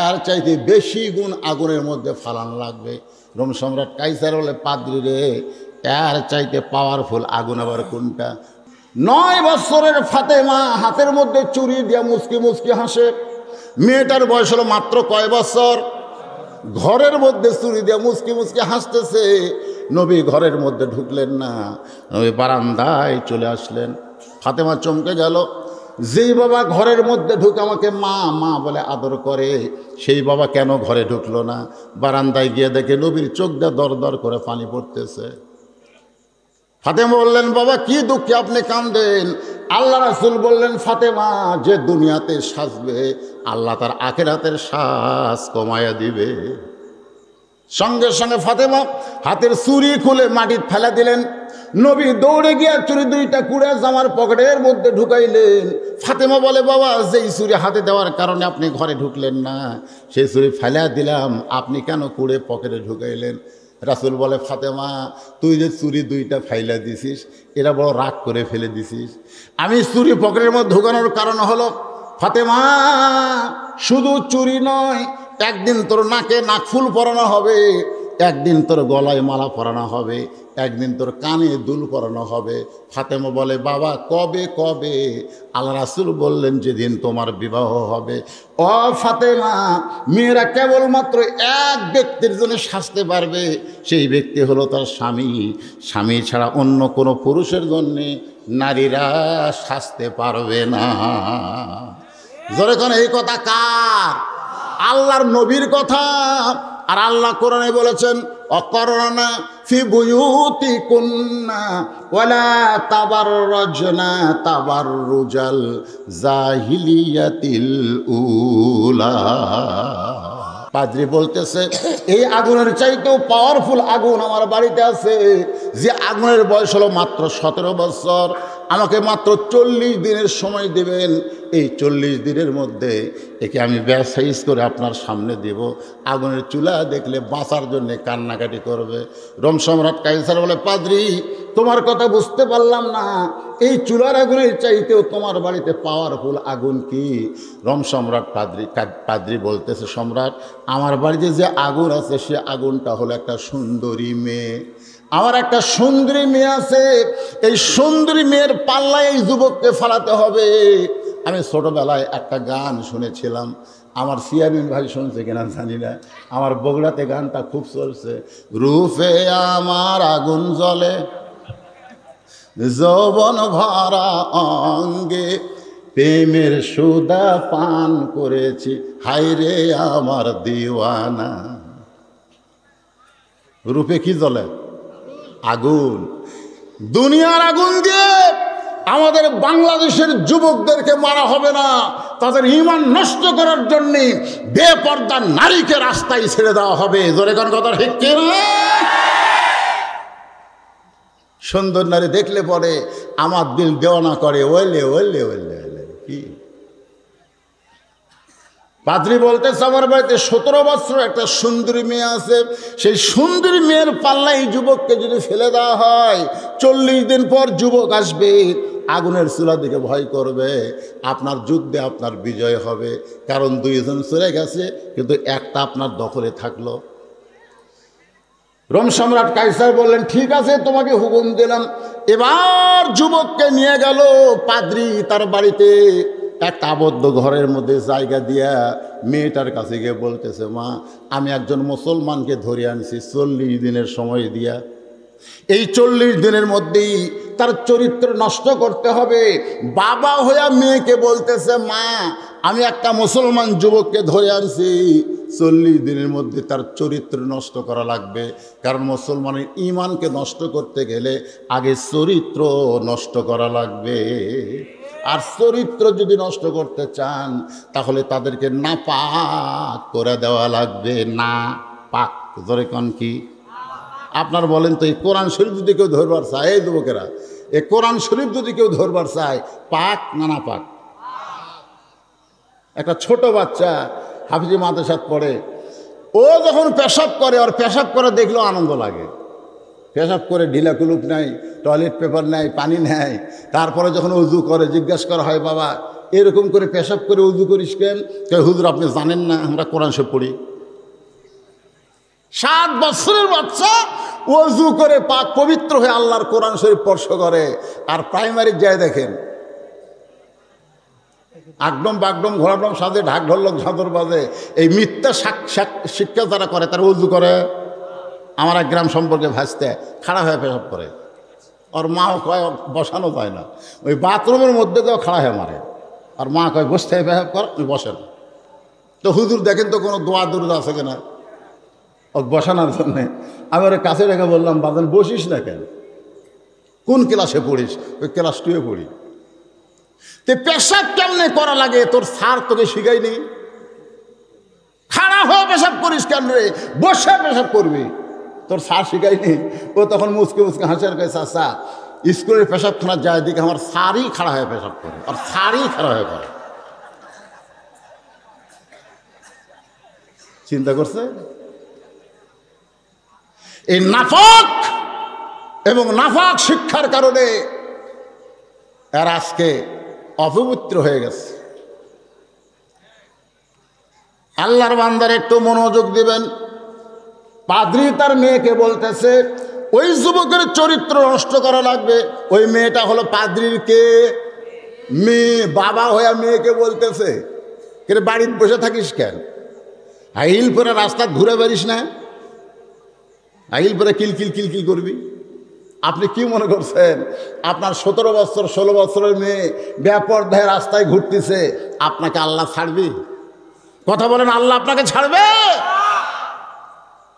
এর চাইতে বেশি গুণ আগুনের মধ্যে ফালানো লাগবে। রোম সম্রাট কাইসার বলে, পাদ্রী রে, এর চাইতে পাওয়ারফুল আগুন আবার কোনটা? 9 বছরের ফাতেমা হাতের মধ্যে চুরি দিয়া মুচকি মুচকি হাসে। মেয়েটার বয়স হলো মাত্র কয় বছর? ঘরের মধ্যে চুরি দিয়ে মুচকি মুচকি হাসতেছে। নবী ঘরের মধ্যে ঢুকলেন না, নবী বারান্দায় চলে আসলেন। ফাতেমা চমকে গেল। যেই বাবা ঘরের মধ্যে ঢুকে আমাকে মা মা বলে আদর করে, সেই বাবা কেন ঘরে ঢুকলো না? বারান্দায় গিয়ে দেখে নবীর চোখ দিয়ে দর দর করে পানি পড়তেছে। ফাতেমা বললেন, বাবা কি দুঃখে আপনি কাঁদেন? আল্লাহ রাসূল বললেন, ফাতেমা যে দুনিয়াতে সাজবে, আল্লাহ তার আখিরাতের সাজ কমায়া দিবে। সঙ্গে সঙ্গে ফাতেমা হাতের চুরি খুলে মাটির ফেলা দিলেন। নবী দৌড়ে গিয়ে চুরি দুইটা কুড়ে জামার পকেটের মধ্যে ঢুকাইলেন। ফাতেমা বলে, বাবা যেই চুরি হাতে দেওয়ার কারণে আপনি ঘরে ঢুকলেন না, সেই চুরি ফেলা দিলাম, আপনি কেন কুড়ে পকেটে ঢুকাইলেন? রাসূল বলে, ফাতেমা তুই যে চুরি দুইটা ফাইলা দিছিস, এরা বড় রাগ করে ফেলে দিছিস। আমি চুরি পকেটের মধ্যে ঢুকানোর কারণ হলো, ফাতেমা শুধু চুরি নয়, একদিন তোর নাকে নাকফুল পরানো হবে, একদিন তোর গলায় মালা পরানো হবে, একদিন তোর কানে দুল পরানো হবে। ফাতেমা বলে, বাবা কবে কবে? আল্লাহ রাসূল বললেন, যেদিন তোমার বিবাহ হবে। ও ফাতেমা, মেয়েরা কেবলমাত্র এক ব্যক্তির জন্য সাজতে পারবে, সেই ব্যক্তি হলো তার স্বামী। স্বামী ছাড়া অন্য কোনো পুরুষের জন্যে নারীরা সাজতে পারবে না। জোরে কোন এই কথা কার? আল্লাহর নবীর কথা। আর আল্লাহ কোরআনে বলেছেন, অকরনা ফি বুয়ুতিকুন্না ওয়ালা তাবাররাজনা তাবাররুজাল জাহিলিয়াতিল উলা। পাদ্রী বলতেছে, এই আগুনের চাইতেও পাওয়ারফুল আগুন আমার বাড়িতে আছে, যে আগুনের বয়স হলো মাত্র 17 বছর। আমাকে মাত্র 40 দিনের সময় দেবেন। এই 40 দিনের মধ্যে একে আমি ব্যাসাইজ করে আপনার সামনে দেব। আগুনের চুলা দেখলে বাঁচার জন্যে কান্নাকাটি করবে। রোম সম্রাট কাইসার বলে, পাদ্রী তোমার কথা বুঝতে পারলাম না, এই চুলার আগুনের চাইতেও তোমার বাড়িতে পাওয়ারফুল আগুন কি? রোম সম্রাট পাদ্রী বলতেছে, সম্রাট আমার বাড়িতে যে আগুন আছে, সে আগুনটা হলো একটা সুন্দরী মেয়ে। আমার একটা সুন্দরী মেয়ে আছে, এই সুন্দরী মেয়ের পাল্লায় এই যুবককে ফালাতে হবে। আমি ছোটবেলায় একটা গান শুনেছিলাম, আমার সিয়ামিন ভাই শুনছে কিনা জানি না, আমার বগুড়াতে গানটা খুব চলছে। রূপে আমার আগুন জ্বলে, যৌবন ভরা অঙ্গে, প্রেমের সুদা পান করেছি, হায়রে আমার দিওয়ানা। রূপে কি জ্বলে? আগুন। দুনিয়ার আগুন দিয়ে আমাদের বাংলাদেশের যুবকদেরকে মারা হবে না, তাদের ঈমান নষ্ট করার জন্য বেপর্দা নারীকে রাস্তায় ছেড়ে দেওয়া হবে। জোরে কোন কথা ঠিক কি না? সুন্দর নারী দেখলে পরে আমার দিল দেওয়ানা করে, ওলে ওলে ওলে ওলে। কি পাদ্রী বলতেছে, আমার বাড়িতে 17 বছর একটা সুন্দরী মেয়ে আছে, সেই সুন্দরী মেয়ের পাল্লায় যুবককে যদি ফেলে দেওয়া হয়, 40 দিন পর যুবক আসবে, আগুনের চুলা দিকে ভয় করবে, আপনার যুদ্ধে আপনার বিজয় হবে। কারণ 2 জন চলে গেছে, কিন্তু একটা আপনার দখলে থাকলো। রোম সম্রাট কাইসার বললেন, ঠিক আছে তোমাকে হুকুম দিলাম। এবার যুবককে নিয়ে গেল পাদ্রী তার বাড়িতে, একটা আবদ্ধ ঘরের মধ্যে জায়গা দিয়া মেয়েটার কাছে গিয়ে বলতেছে, মা আমি একজন মুসলমানকে ধরে আনছি 40 দিনের সময় দিয়া, এই 40 দিনের মধ্যেই তার চরিত্র নষ্ট করতে হবে। বাবা হইয়া মেয়েকে বলতেছে, মা আমি একটা মুসলমান যুবককে ধরে আনছি, 40 দিনের মধ্যে তার চরিত্র নষ্ট করা লাগবে। কারণ মুসলমানের ঈমানকে নষ্ট করতে গেলে আগে চরিত্র নষ্ট করা লাগবে। আর চরিত্র যদি নষ্ট করতে চান তাহলে তাদেরকে নাপাক করে দেওয়া লাগবে। না পাক ধরে কন কি আপনার বলেন তো, এই কোরআন শরীফ যদি কেউ ধরবার চায়, এই যুবকেরা, এই কোরআন শরীফ যদি কেউ ধরবার চায়, পাক না না পাক? একটা ছোট বাচ্চা হাফিজি মাদ্রাসাত পড়ে, ও যখন পেশাব করে, আর পেশাব করে দেখলেও আনন্দ লাগে। পেশাব করে ঢিলা কুলুপ নেয়, টয়লেট পেপার নেয়, পানি নেয়। তারপরে যখন উজু করে জিজ্ঞাসা করা হয়, বাবা এরকম করে পেশাব করে উজু করিস কেন? হুজুর আপনি জানেন না আমরা কোরআন শরীফ পড়ি। 7 বছরের বাচ্চা ওযু করে পাক পবিত্র হয়ে আল্লাহর কোরআন শরীফ স্পর্শ করে। আর প্রাইমারি যায় দেখেন, আগডম বাগডম ঘোড়াডম সাজে ঢাক ঢোলক ঝাঁদর বাজে, এই মিথ্যা শিক্ষা যারা করে তারা ওযু করে। আমার এক গ্রাম সম্পর্কে ভাসতে খাড়া হয়ে পেশাব করে, ওর মাও কয় বসানো যায় না, ওই বাথরুমের মধ্যে তো খাড়া হয়ে মারে। আর মা কয় বসতে পেশাব কর, বসে না। তো হুজুর দেখেন তো কোনো দোয়া দুরুদ আছে কিনা ও বসানোর জন্যে। আমি ওর কাছে রেখে বললাম, বাজান বসিস না কেন? কোন ক্লাসে পড়িস? ওই ক্লাস 2-এ পড়ি। তে পেশাব কেমনে করা লাগে তোর স্যার তোকে শিখাইনি? খাড়া হয়ে পেশাব করিস কেন রে? বসে পেশাব করবি, তোর স্যার শিখাইনি? ও তখন মুচকে মুচকে হাসির কাছে, চাচা স্কুলের পেশাবখানা যায় দিকে আমার স্যারই খাড়া হয়ে পেশাব করে, আর স্যারই খাড়া হয়ে করে। চিন্তা করছে? এই নাফাক এবং নাফাক শিক্ষার কারণে এর আজকে অপবিত্র হয়ে গেছে। আল্লাহর বান্দার একটু মনোযোগ দিবেন। পাদ্রী তার মেয়েকে বলতেছে ওই যুবকের চরিত্র নষ্ট করা লাগবে। ওই মেয়েটা হলো পাদ্রীর কে মেয়ে, বাবা হয়ে মেয়েকে বলতেছে, কিন্তু বাড়িতে বসে থাকিস কেন? আইল পরে রাস্তা ঘুরে বেরিস না? আইল পরে কিলকিল কিলকিল করবি? আপনি কি মনে করছেন আপনার 17 বছর 16 বছরের মেয়ে বেপরদায় রাস্তায় ঘুরতেছে, আপনাকে আল্লাহ ছাড়বে? কথা বলেন, আল্লাহ আপনাকে ছাড়বে?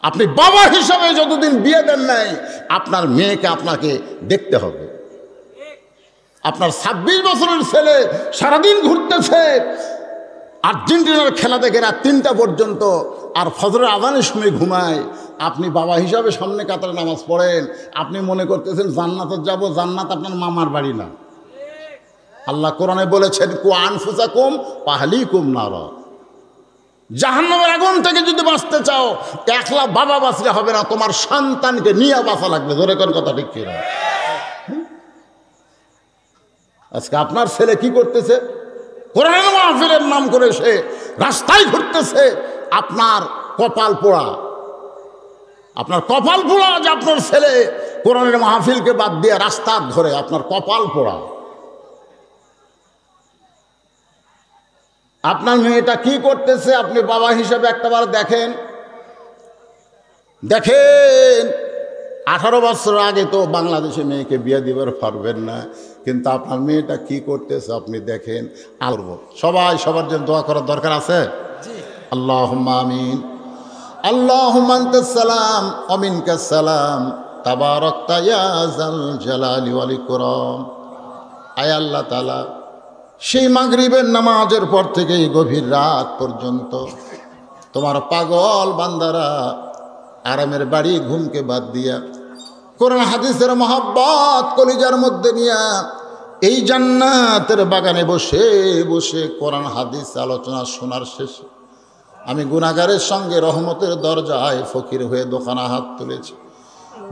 আপনি বাবা হিসাবে যতদিন বিয়ে দেন নাই, আপনার মেয়েকে আপনাকে দেখতে হবে। আপনার 26 বছরের ছেলে সারাদিন ঘুরতেছে, আর্জেন্টিনার খেলা দেখে রাত 3টা পর্যন্ত, আর ফজরের আজানের সময় ঘুমায়। আপনি বাবা হিসাবে সামনে কাতারে নামাজ পড়েন, আপনি মনে করতেছেন জান্নাতে যাব। জান্নাত আপনার মামার বাড়ি না। আল্লাহ কোরআনে বলেছেন, কু আনফুসাকুম পাহলিকুম নার। জাহান্নামের আগুন থেকে যদি বাঁচতে চাও, একলা বাবা বাঁচলে হবে না, তোমার সন্তানকে নিয়ে বাঁচা লাগবে। ধরে কোন কথা ঠিক কিনা? আজকে আপনার ছেলে কি করতেছে? কোরআনের মাহফিলের নাম করে সে রাস্তায় ঘুরতেছে। আপনার কপাল পোড়া, আপনার কপাল পোড়া যে আপনার ছেলে কোরআনের মাহফিলকে বাদ দিয়ে রাস্তা ধরে, আপনার কপাল পোড়া। আপনার মেয়েটা কি করতেছে আপনি বাবা হিসেবে একটাবার দেখেন। 18 বছর আগে তো বাংলাদেশে মেয়েকে বিয়ে দিবার পারবেন না, কিন্তু আপনার মেয়েটা কি করতেছে আপনি দেখেন। সবাই সবার জন্য দোয়া করার দরকার আছে। আল্লাহুম্মা আমিন। আল্লাহুম্মা আনতাস সালাম ওয়া মিনকাস সালাম তাবারাকতা ইয়া যাল জালালি ওয়াল ইকরাম। আয় আল্লাহ তাআলা, সেই মাগরিবের নামাজের পর থেকে গভীর রাত পর্যন্ত তোমার পাগল বান্দারা আরামের বাড়ি ঘুমকে বাদ দিয়া কোরআন হাদিসের মহব্বত কলিজার মধ্যে নিয়া এই জান্নাতের বাগানে বসে বসে কোরআন হাদিস আলোচনা শোনার শেষে আমি গুনাহগারের সঙ্গে রহমতের দরজায় ফকির হয়ে দোকানা হাত তুলেছি।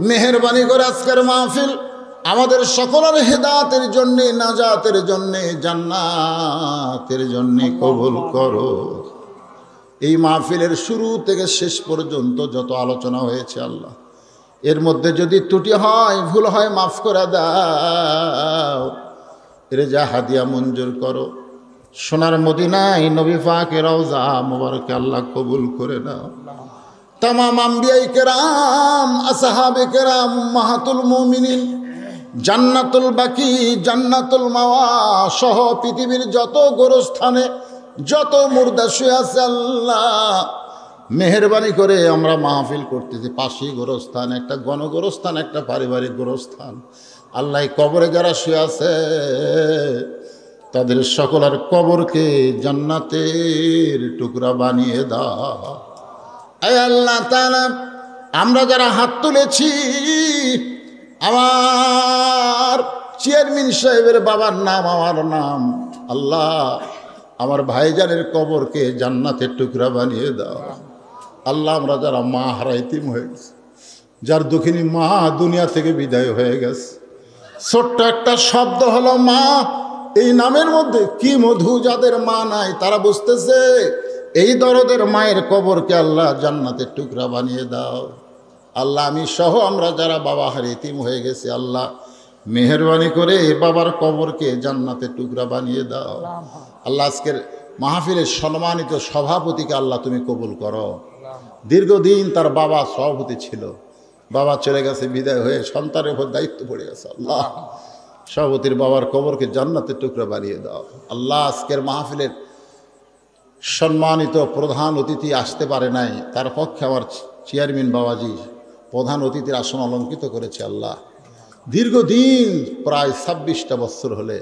মেহেরবানি করে আজকের মাহফিল আমাদের সকলের হেদায়েতের জন্য, নাজাতের জন্য, জান্নাতের জন্য কবুল করো। এই মাহফিলের শুরু থেকে শেষ পর্যন্ত যত আলোচনা হয়েছে আল্লাহ, এর মধ্যে যদি ত্রুটি হয়, ভুল হয়, মাফ করে দাও। এর যা হাদিয়া মঞ্জুর করো। সোনার মদিনায় নবী পাকের রওজা মুবারকে আল্লাহ কবুল করে নাও। তামাম আম্বিয়াই কেরাম, আসহাবে কেরাম, উম্মাহাতুল মুমিনিন, জান্নাতুল বাকি, জান্নাতুল মাওয়া সহ পৃথিবীর যত গোরস্থানে যত মুর্দা শুয়ে আছে আল্লাহ, মেহেরবানি করে আমরা মাহফিল করতেছি, পাশেই গোরস্থান, একটা গণগোরস্থান, একটা পারিবারিক গোরস্থান। আল্লাহ কবরে যারা শুয়ে আছে তাদের সকলের কবরকে জান্নাতের টুকরা বানিয়ে দাও। আয় আল্লাহ তাআলা, আমরা যারা হাত তুলেছি, আমার চেয়ারম্যান সাহেবের বাবার নাম, আমার নাম, আল্লাহ আমার ভাইজানের কবরকে জান্নাতের টুকরা বানিয়ে দাও। আল্লাহ আমরা যারা মা হারা ইতিম হয়ে গেছে, যার দুঃখিনী মা দুনিয়া থেকে বিদায় হয়ে গেছে, ছোট্ট একটা শব্দ হলো মা, এই নামের মধ্যে কি মধু। যাদের মা নাই তারা বুঝতেছে এই দরদের মায়ের কবরকে আল্লাহ জান্নাতের টুকরা বানিয়ে দাও। আল্লাহ আমি সহ আমরা যারা বাবা হারা ইতিম হয়ে গেছে, আল্লাহ মেহেরবানি করে বাবার কবরকে জান্নাতের টুকরা বানিয়ে দাও। আল্লাহ আজকের মাহফিলের সম্মানিত সভাপতিকে আল্লাহ তুমি কবুল করো। দীর্ঘদিন তার বাবা সভাপতি ছিল, বাবা চলে গেছে বিদায় হয়ে, সন্তানের উপর দায়িত্ব পড়ে গেছে। আল্লাহ সভাপতির বাবার কবরকে জান্নাতের টুকরা বানিয়ে দাও। আল্লাহ আজকের মাহফিলের সম্মানিত প্রধান অতিথি আসতে পারে নাই, তার পক্ষে আমার চেয়ারম্যান বাবাজি প্রধান অতিথির আসন অলঙ্কিত করেছে। আল্লাহ দীর্ঘদিন প্রায় 26টা বছর হলে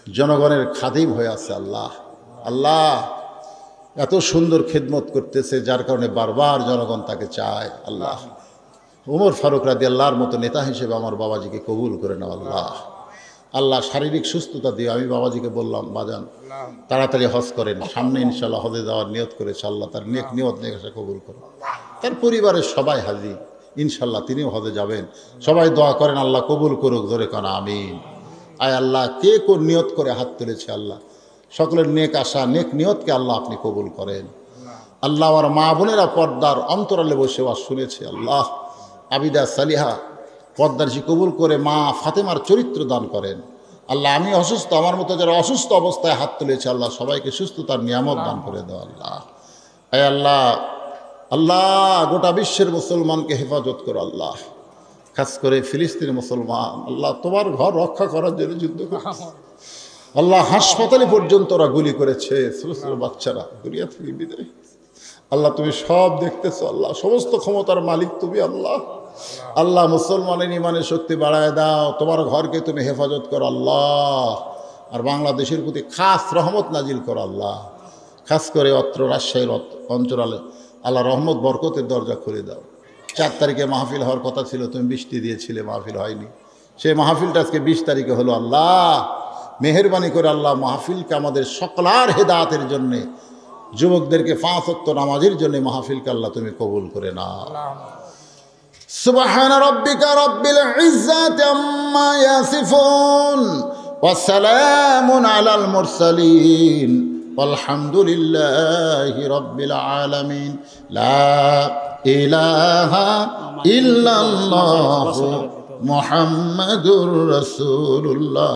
জনগণের খাদিম হয়ে আছে। আল্লাহ আল্লাহ এত সুন্দর খেদমত করতেছে, যার কারণে বারবার জনগণ তাকে চায়। আল্লাহ ওমর ফারুক রাদিয়াল্লাহর মতো নেতা হিসেবে আমার বাবাজিকে কবুল করে নাও। আল্লাহ আল্লাহ শারীরিক সুস্থতা দিয়ে, আমি বাবাজিকে বললাম বাজান তাড়াতাড়ি হজ করেন, সামনে ইনশাল্লাহ হজে যাওয়ার নিয়ত করেছে। আল্লাহ তার নেক নিয়ত নেশা কবুল করুন। তার পরিবারের সবাই হাজির, ইনশাল্লাহ তিনিও হজে যাবেন। সবাই দোয়া করেন আল্লাহ কবুল করুক, ধরে কানা আমিন। আয় আল্লাহ কে কোন নিয়ত করে হাত তুলেছে, আল্লাহ সকলের নেক আশা নেক নিয়তকে আল্লাহ আপনি কবুল করেন। আল্লাহ আমার মা বোনেরা পর্দার অন্তরালে বসে ওয়াজ শুনেছে, আল্লাহ আবিদা সালিহা পর্দারশি কবুল করে মা ফাতেমার চরিত্র দান করেন। আল্লাহ আমি অসুস্থ, আমার মতো যারা অসুস্থ অবস্থায় হাত তুলেছে, আল্লাহ সবাইকে সুস্থতার নিয়ামত দান করে দাও। আল্লাহ আয় আল্লাহ আল্লাহ গোটা বিশ্বের মুসলমানকে হেফাজত করো। আল্লাহ খাস করে ফিলিস্তিনি মুসলমান, আল্লাহ তোমার ঘর রক্ষা করার জন্য যুদ্ধ করছে। আল্লাহ হাসপাতালে পর্যন্ত ওরা গুলি করেছে, ছোট ছোট বাচ্চারা দুনিয়া থেকে বিদায়। আল্লাহ তুমি সব দেখতেছো, আল্লাহ সমস্ত ক্ষমতার মালিক তুমি। আল্লাহ আল্লাহ মুসলমানের ইমানের শক্তি বাড়ায় দাও, তোমার ঘরকে তুমি হেফাজত করো। আল্লাহ আর বাংলাদেশের প্রতি খাস রহমত নাজিল করো। আল্লাহ খাস করে অত্র রাজশাহীর অঞ্চলে আল্লাহ রহমত বরকতের দরজা খুলে দাও। 4 তারিখে মাহফিল হওয়ার কথা ছিল, তুমি বৃষ্টি দিয়েছিলে, মাহফিল হয়নি। সেই মাহফিলটা আজকে 20 তারিখে হলো। আল্লাহ মেহেরবানি করে আল্লাহ মাহফিলকে আমাদের সকলার হেদায়েতের জন্যে, যুবকদেরকে 5 ওয়াক্ত নামাজের জন্য মাহফিলকে আল্লাহ তুমি কবুল করে নাও। সুবহান রাব্বিকা রাব্বিল ইজ্জাতি আম্মা ইয়াসিফুন ওয়া সালামুন আলাল মুরসালিন walhamdulillahi rabbil alamin la ilaha illallah muhammadur rasulullah।